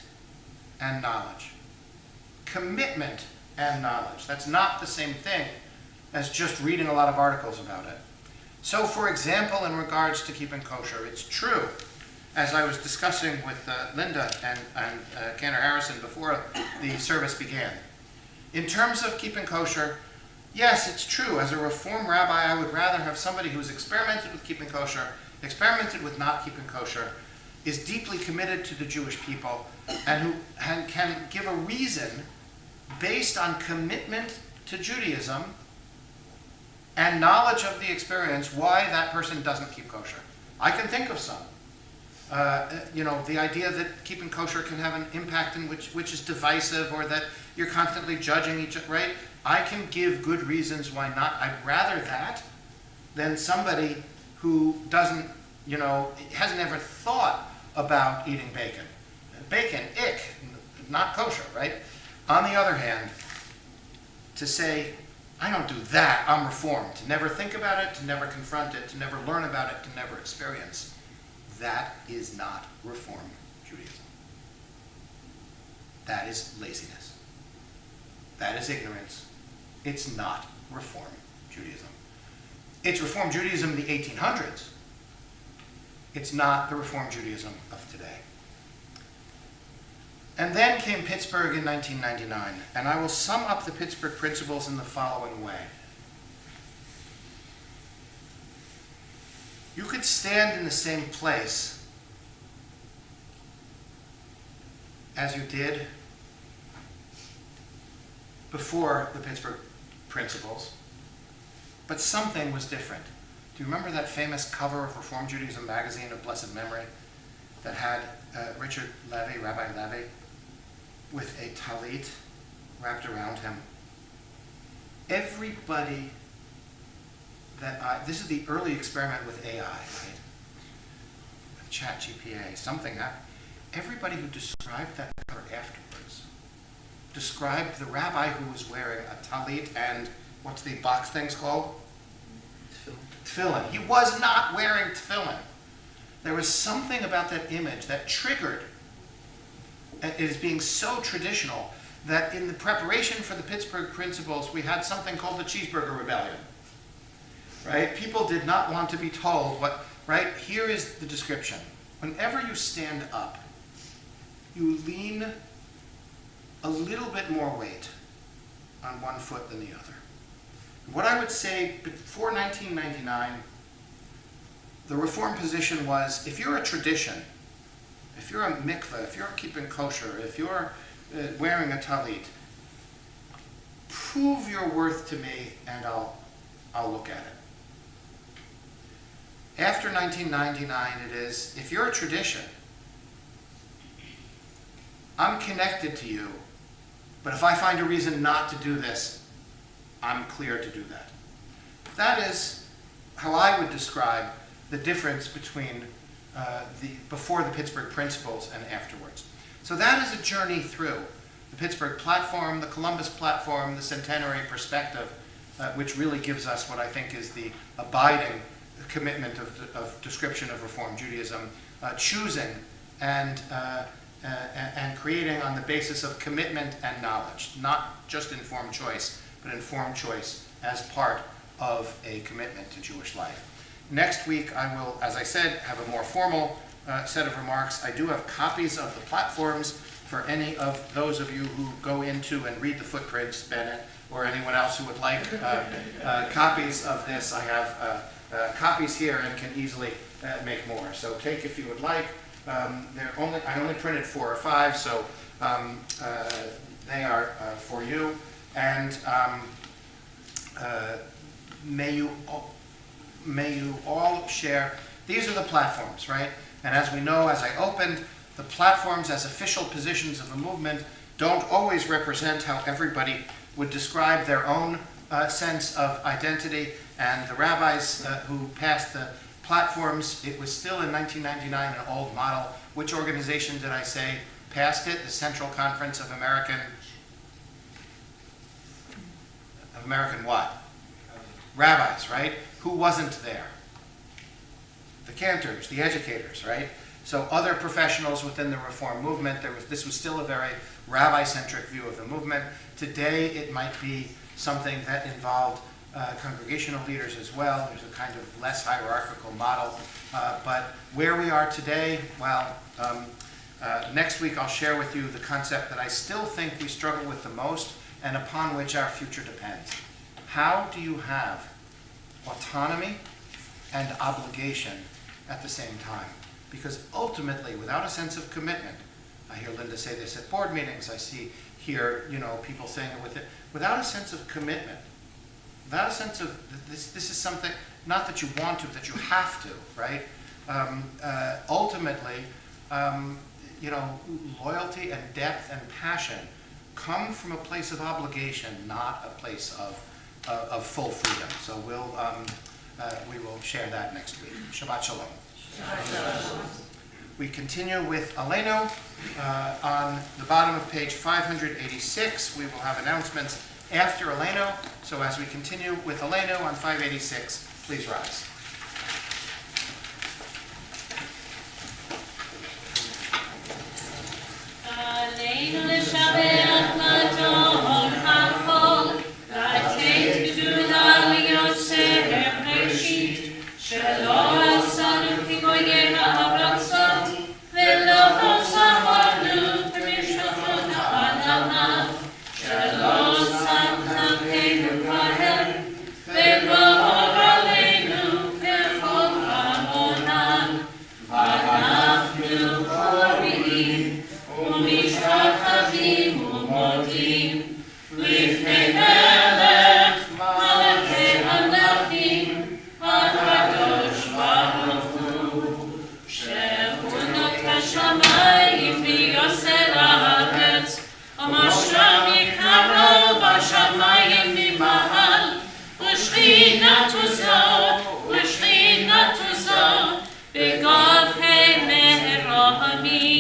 and knowledge. Commitment and knowledge. That's not the same thing as just reading a lot of articles about it. So, for example, in regards to keeping kosher, it's true, as I was discussing with Linda and Cantor Harrison before the service began. In terms of keeping kosher, yes, it's true. As a Reform rabbi, I would rather have somebody who's experimented with keeping kosher, experimented with not keeping kosher, is deeply committed to the Jewish people, and who can give a reason based on commitment to Judaism and knowledge of the experience why that person doesn't keep kosher. I can think of some. The idea that keeping kosher can have an impact in which is divisive, or that you're constantly judging each other, right? I can give good reasons why not. I'd rather that than somebody who doesn't, hasn't ever thought about eating bacon. Bacon, ick, not kosher, right? On the other hand, to say, I don't do that, I'm Reformed, to never think about it, to never confront it, to never learn about it, to never experience, that is not Reform Judaism. That is laziness. That is ignorance. It's not Reform Judaism. It's Reform Judaism in the 1800s. It's not the Reform Judaism of today. And then came Pittsburgh in 1999, and I will sum up the Pittsburgh principles in the following way. You could stand in the same place as you did before the Pittsburgh principles, but something was different. Do you remember that famous cover of Reform Judaism magazine of blessed memory that had Richard Levy, Rabbi Levy, with a talit wrapped around him? Everybody this is the early experiment with AI, right? With ChatGPT, something happened. Everybody who described that cover afterwards described the rabbi who was wearing a talit and, what's the box things called? Tefillin. He was not wearing tefillin. There was something about that image that triggered it as being so traditional that in the preparation for the Pittsburgh principles, we had something called the Cheeseburger Rebellion. Right? People did not want to be told what, right? Here is the description. Whenever you stand up, you lean a little bit more weight on one foot than the other. What I would say before 1999, the Reform position was, if you're a tradition, if you're a mikveh, if you're keeping kosher, if you're wearing a talit, prove your worth to me and I'll look at it. After 1999, it is, if you're a tradition, I'm connected to you, but if I find a reason not to do this, I'm clear to do that. That is how I would describe the difference between before the Pittsburgh principles and afterwards. So that is a journey through. the Pittsburgh platform, the Columbus platform, the centenary perspective, which really gives us what I think is the abiding commitment of description of Reform Judaism, choosing and creating on the basis of commitment and knowledge, not just informed choice, but informed choice as part of a commitment to Jewish life. Next week, I will, as I said, have a more formal set of remarks. I do have copies of the platforms for any of those of you who go into and read the footprints, Bennett, or anyone else who would like copies of this. I have copies here and can easily make more. So take if you would like. I only printed 4 or 5, so they are for you. And may you all share. These are the platforms, right? And as we know, as I opened, the platforms as official positions of the movement don't always represent how everybody would describe their own sense of identity. And the rabbis who passed the platforms, it was still in 1999 an old model. Which organization did I say passed it? The Central Conference of American what? Rabbis, right? Who wasn't there? The cantors, the educators, right? So other professionals within the Reform movement, this was still a very rabbi-centric view of the movement. Today, it might be something that involved congregational leaders as well. There's a kind of less hierarchical model. But where we are today, well, next week I'll share with you the concept that I still think we struggle with the most and upon which our future depends. How do you have autonomy and obligation at the same time? Because ultimately, without a sense of commitment, I hear Linda say this at board meetings, I see here, people saying it with it, without a sense of commitment, without a sense of, this is something, not that you want to, that you have to, right? Ultimately, loyalty and depth and passion come from a place of obligation, not a place of full freedom. So we will share that next week. Shabbat Shalom. We continue with Aleinu. On the bottom of page 586, we will have announcements after Aleinu. So as we continue with Aleinu on 586, please rise. Aleinu l'shabbat l'adon ha'kol, v'ateit gdula li'yosef reshit, shelo asanu kigoyei ha'aratzot, ve'lo samanu perishotot ha'adamav, shelo samchamkeinu kahem, ve'lo aleinu kechol ha'olam, v'anachnu kori'im, ומשתחווים ומודים לפני מלך מלכי המלכים הקדוש ברוך הוא שהוא כשמיים ויוסר הארץ ומשב יקרו בשמיים ממעל ושכינתו זו בגובהי מרוממים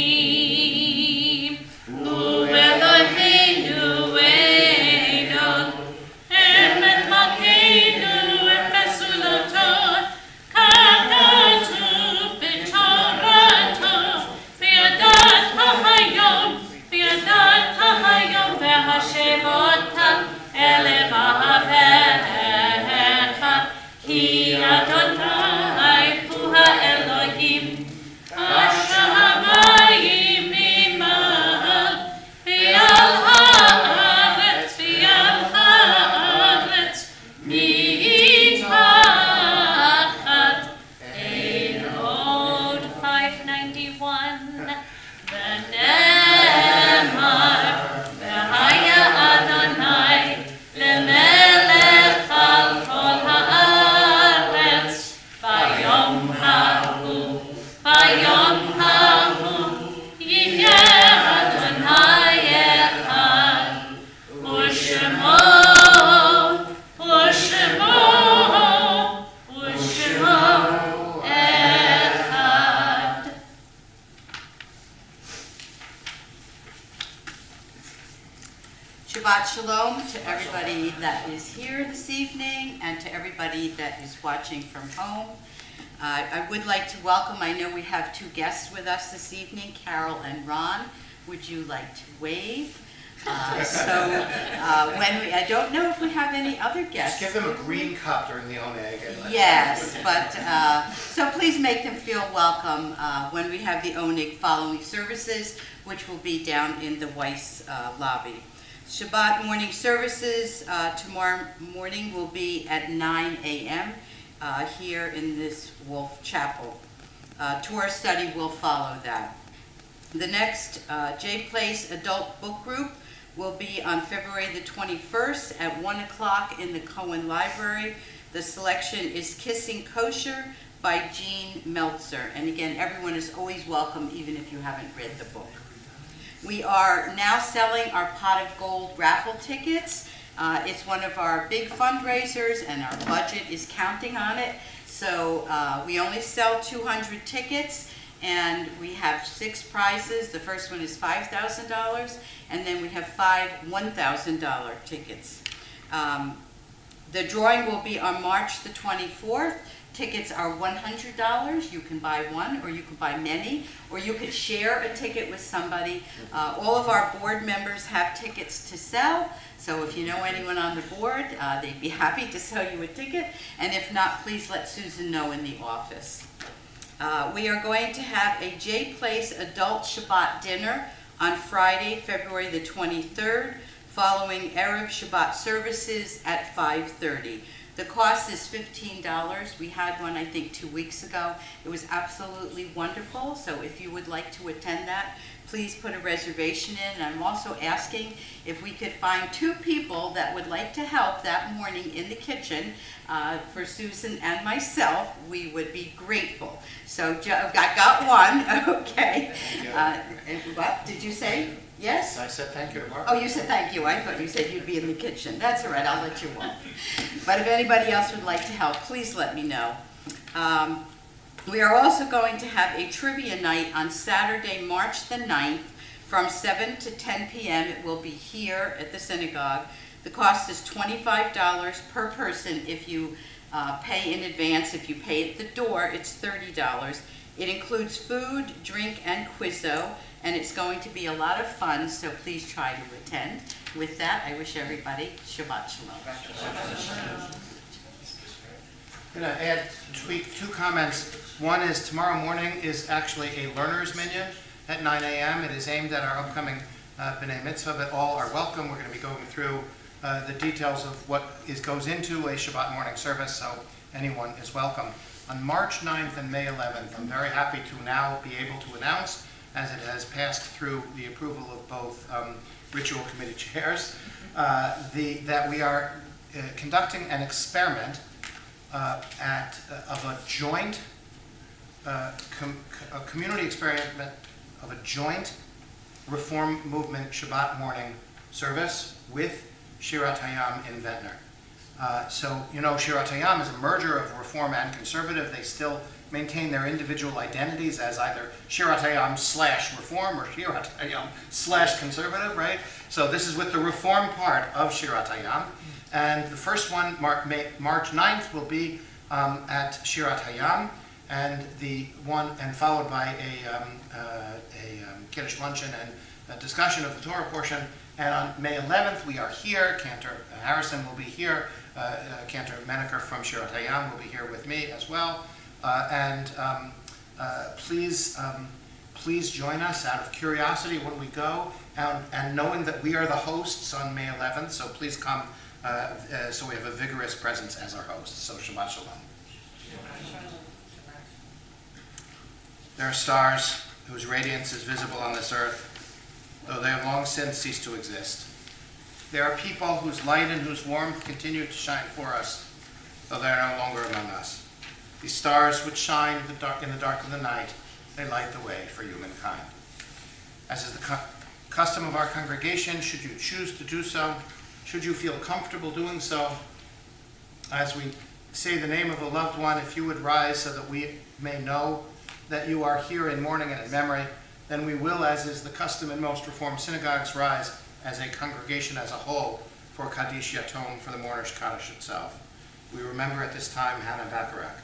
Adonai, למלך על כל הארץ. everybody that is here this evening and to everybody that is watching from home. I would like to welcome, I know we have two guests with us this evening, Carol and Ron. Would you like to wave? I don't know if we have any other guests. Just give them a green cup during the oneg. Yes, but, so please make them feel welcome when we have the oneg following services, which will be down in the Weiss lobby. Shabbat morning services tomorrow morning will be at 9 a.m. Here in this Wolf Chapel. Torah study will follow that. The next J Place Adult Book Group will be on February the 21st at 1 o'clock in the Cohen Library. The selection is Kissing Kosher by Jean Meltzer. And again, everyone is always welcome, even if you haven't read the book. We are now selling our Pot of Gold raffle tickets. It's one of our big fundraisers, and our budget is counting on it. So we only sell 200 tickets, and we have 6 prizes. The first one is $5,000, and then we have 5 $1,000 tickets. The drawing will be on March the 24th. Tickets are $100. You can buy one, or you can buy many, or you could share a ticket with somebody. All of our board members have tickets to sell, so if you know anyone on the board, they'd be happy to sell you a ticket, and if not, please let Susan know in the office. We are going to have a J Place Adult Shabbat dinner on Friday, February the 23rd, following Erev Shabbat services at 5:30. The cost is $15. We had one, I think, 2 weeks ago. It was absolutely wonderful, so if you would like to attend that, please put a reservation in. And I'm also asking if we could find 2 people that would like to help that morning in the kitchen for Susan and myself. We would be grateful. So I got one, okay. What did you say? Yes? I said thank you to Mark. Oh, you said thank you. I thought you said you'd be in the kitchen. That's all right, I'll let you off. But if anybody else would like to help, please let me know. We are also going to have a trivia night on Saturday, March the 9th, from 7 to 10 p.m. It will be here at the synagogue. The cost is $25 per person if you pay in advance. If you pay at the door, it's $30. It includes food, drink, and quizzo, and it's going to be a lot of fun, so please try to attend. With that, I wish everybody Shabbat Shalom. I'm going to tweak 2 comments. One is tomorrow morning is actually a learner's minyan at 9 a.m. It is aimed at our upcoming B'nai Mitzvah, but all are welcome. We're going to be going through the details of what goes into a Shabbat morning service, so anyone is welcome. On March 9th and May 11th, I'm very happy to now be able to announce, as it has passed through the approval of both ritual committee chairs, that we are conducting an experiment of a joint a community experiment of a joint Reform Movement Shabbat morning service with Shirat Hayam in Ventnor. So, you know, Shirat Hayam is a merger of Reform and Conservative. They still maintain their individual identities as either Shirat Hayam / Reform or Shirat Hayam / Conservative, right? So this is with the Reform part of Shirat Hayam. And the first one, March 9th, will be at Shirat Hayam, and followed by a Kiddush luncheon and a discussion of the Torah portion. And on May 11th, we are here. Cantor Harrison will be here. Cantor Menaker from Shirat Hayam will be here with me as well. Please join us out of curiosity when we go, and knowing that we are the hosts on May 11th. So please come. So we have a vigorous presence as our hosts. So Shabbat Shalom. There are stars whose radiance is visible on this earth, though they have long since ceased to exist. There are people whose light and whose warmth continue to shine for us, though they are no longer among us. These stars which shine in the dark of the night, they light the way for humankind. As is the custom of our congregation, should you choose to do so, should you feel comfortable doing so, as we say the name of a loved one, if you would rise so that we may know that you are here in mourning and in memory, then we will, as is the custom in most Reformed synagogues, rise as a congregation as a whole for Kaddish Yatom, for the mourner's Kaddish itself. We remember at this time Hannah Bacharach,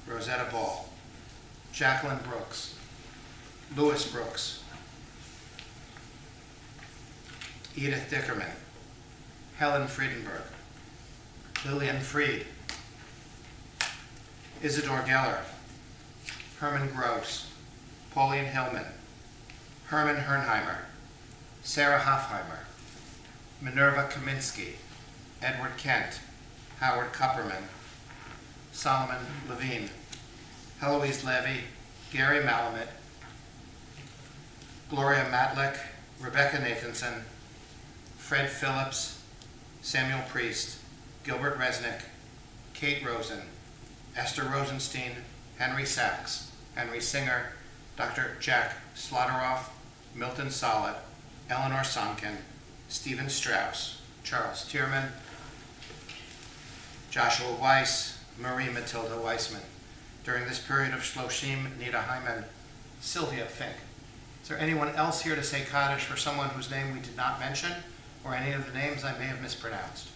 Rosetta Ball, Jacqueline Brooks, Louis Brooks, Edith Dickerman, Helen Friedenberg, Lillian Fried, Isidore Geller, Herman Gross, Pauline Hillman, Herman Hernheimer, Sarah Hoffheimer, Minerva Kaminsky, Edward Kent, Howard Kupperman, Solomon Levine, Heloise Levy, Gary Malamud, Gloria Matlick, Rebecca Nathanson, Fred Phillips, Samuel Priest, Gilbert Resnick, Kate Rosen, Esther Rosenstein, Henry Sachs, Henry Singer, Dr. Jack Slaughterhoff, Milton Solid, Eleanor Sonkin, Stephen Strauss, Charles Tierman, Joshua Weiss, Marie Matilda Weissman. During this period of Shloshim, Nita Hyman, Sylvia Fink. Is there anyone else here to say Kaddish for someone whose name we did not mention, or any of the names I may have mispronounced?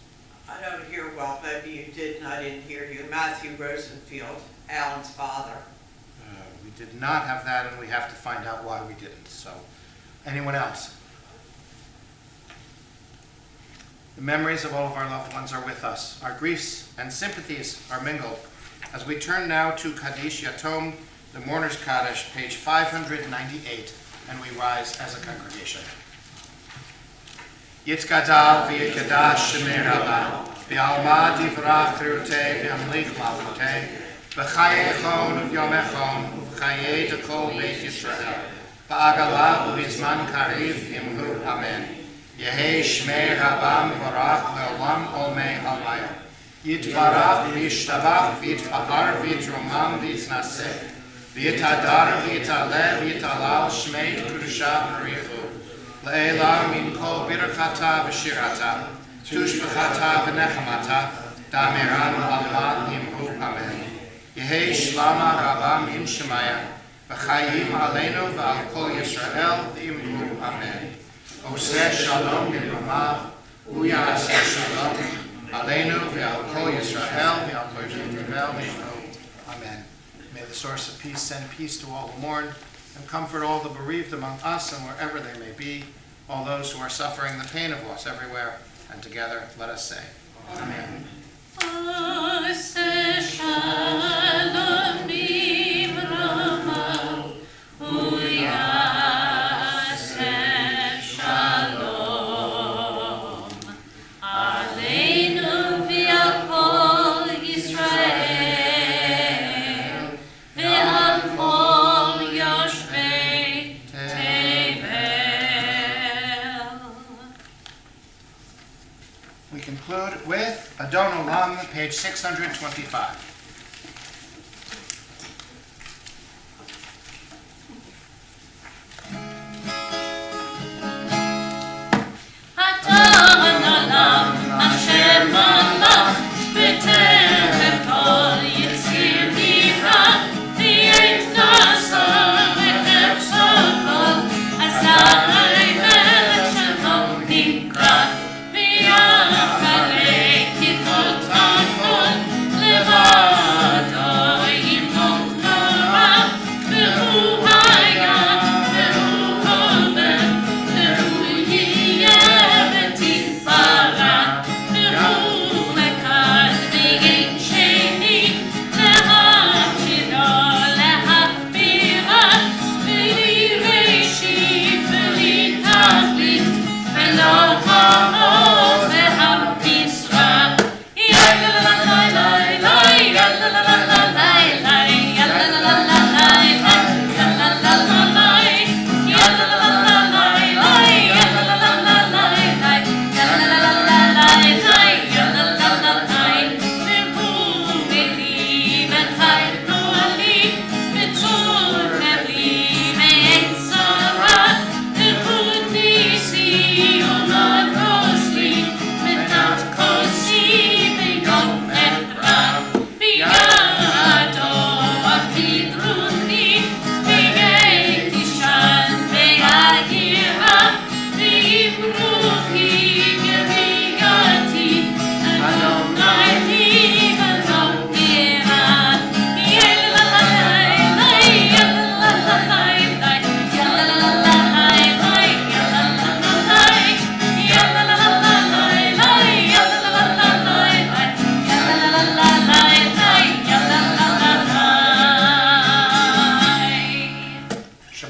I don't hear well, maybe you did and I didn't hear you. Matthew Rosenfield, Alan's father. We did not have that, and we have to find out why we didn't. So, anyone else? The memories of all of our loved ones are with us. Our griefs and sympathies are mingled. As we turn now to Kaddish Yatom, the Mourner's Kaddish, page 598, and we rise as a congregation. Yitkadal v'yikadash shemir haba, v'alma divrach tirutei v'amlich malchutei, v'chaye echon uv'yom uv'chaye dekol beit Yisrael, v'agala uv'izman kariv imhu amen. Yehei shmei haba mivarach le'olam olmei almaya. Yitbarach v'yishtabach v'yitfa'ar v'yitromam v'yitnaseh, v'yitadar v'yitaleh v'yitalal shmei kedusha v'richu. Le'ela min kol birchata v'shirata, tushbechata v'nechamata, damiran alma imhu amen. Yehei shlama rabam im shemaya, v'chayim aleinu v'al kol Yisrael imhu amen. Oseh shalom b'romav, uyaseh shalom, aleinu v'al kol Yisrael v'al kol Yisrael imhu amen. May the source of peace send peace to all who mourn, and comfort all the bereaved among us and wherever they may be, all those who are suffering the pain of loss everywhere, and together let us say, Amen. Oseh shalom b'romav, uyaseh shalom, aleinu v'al kol Yisrael, v'al kol yoshvei tevel. We conclude with Adon Olam, page 625. Adon olam, asher malach, b'terem kol yitzir divra, v'yet nasa, v'chepso kol, azai melech shalom nikra, v'yachalei kikot hakol, levado yimot nora, v'hu haya, v'hu hoven, v'hu yiyeh v'tifara, v'hu lekach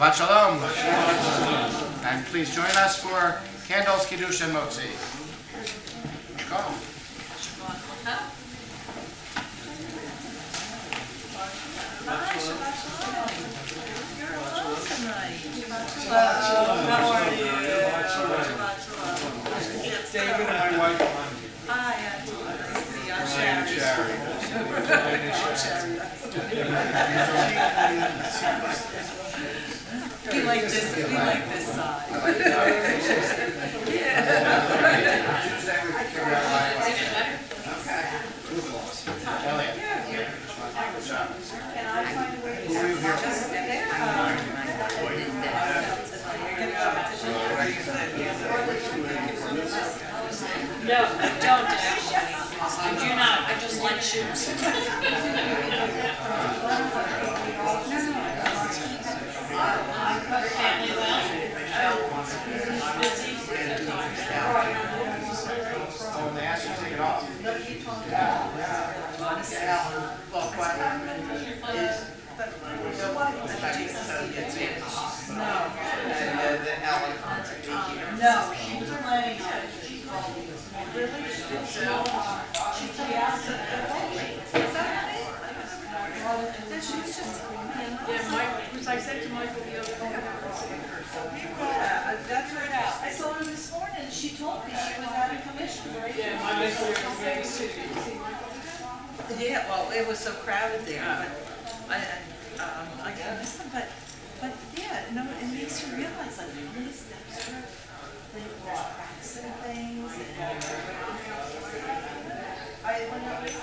Shabbat Shalom. And please join us for candles, kiddush, and motzi. Go. David and my wife, Hi, Angela. Nice to meet you. I'm Sherry. We like this side. Elliot. Good job. Who are you here for? No, I don't actually. I do not. I just like shoes. Family well? Busy? Oh, and they asked you to take it off. No, she was planning on it. She called me this morning. Really? She asked her. Is that it? Then she was just, yeah, Mike, which I said to Michael the other day. Yeah, that's right out. I saw her this morning, and she told me she was out of commission, right? Yeah, yeah, well, it was so crowded there, but I missed them, but yeah, no, it makes you realize like how many steps are, they brought cracks and things, and when I was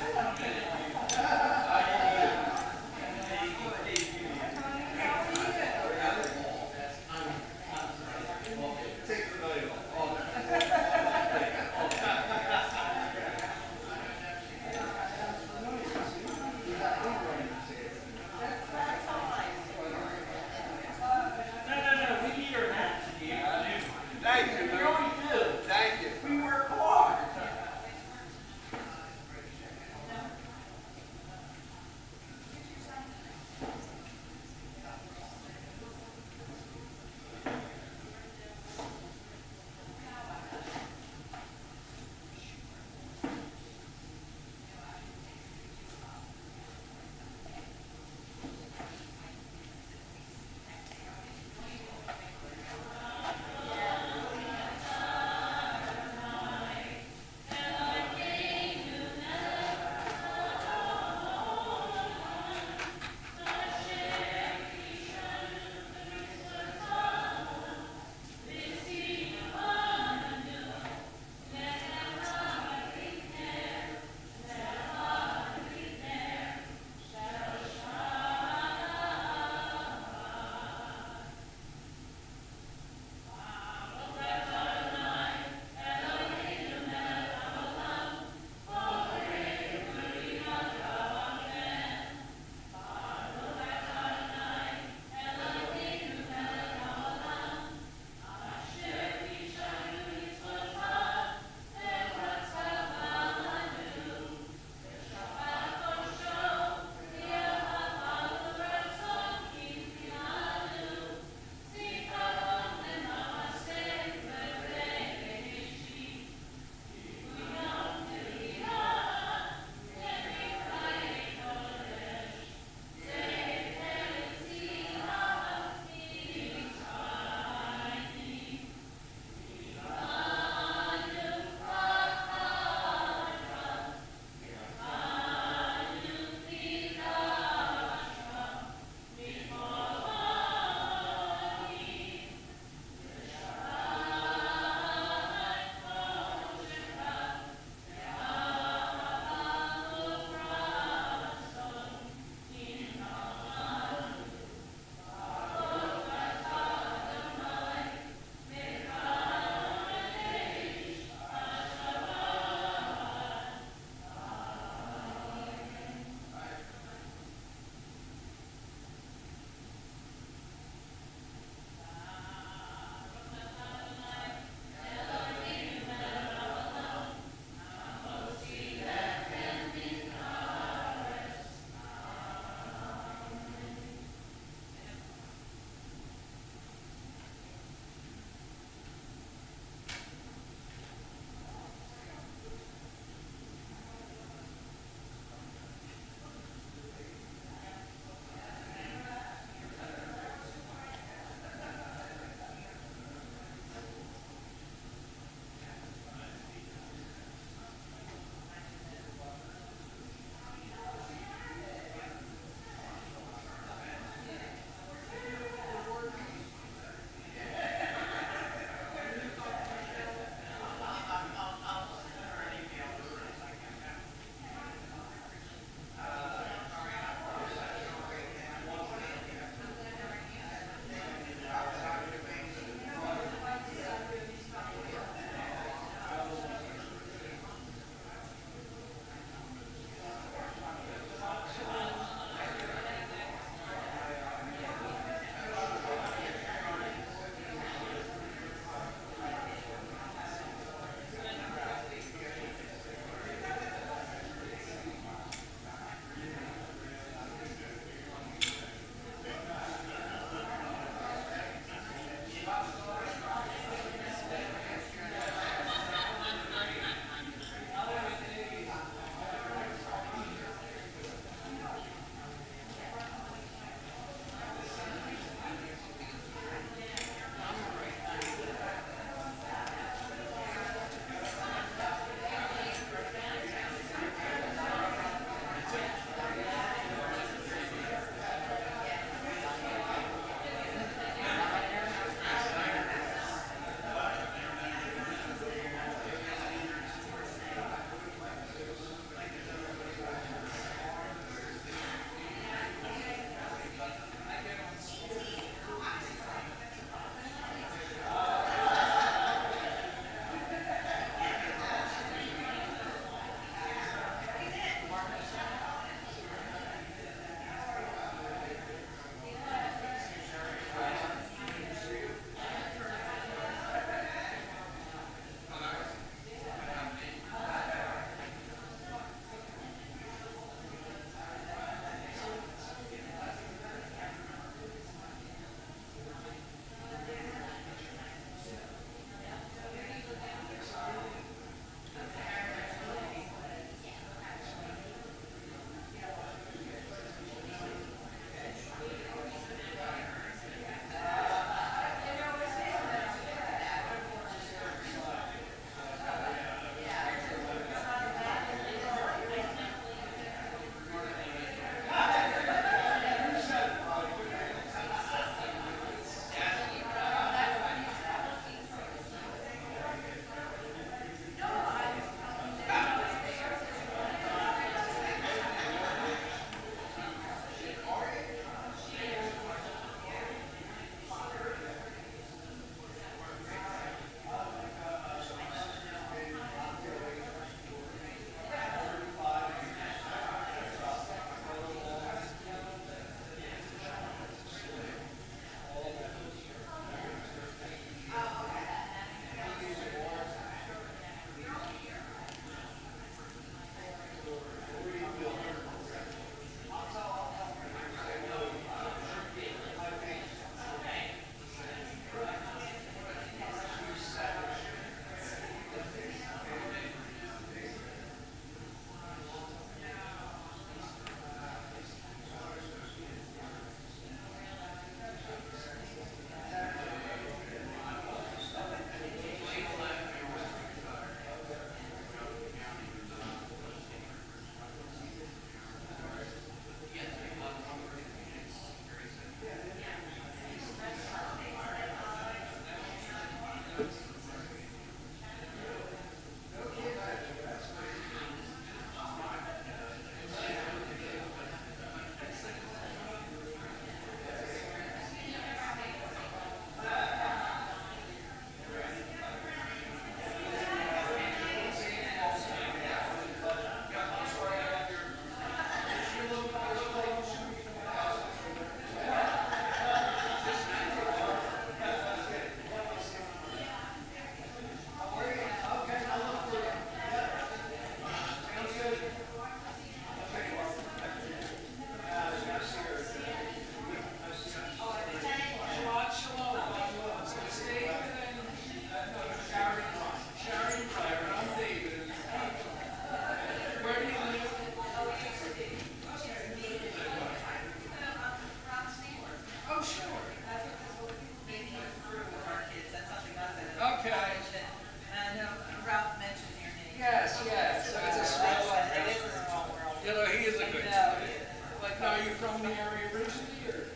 in the area originally, or?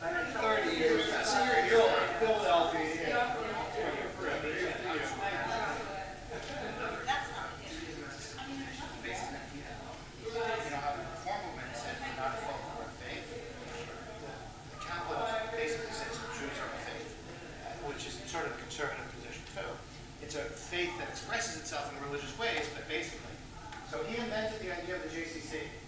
30 years. So you're Philadelphia. Yeah. You know how the Reform movement said we're not a folk or a faith. The Catholic basically says Jews are a faith, which is sort of a conservative position too. It's a faith that expresses itself in religious ways, but basically. So he invented the idea of the JCC.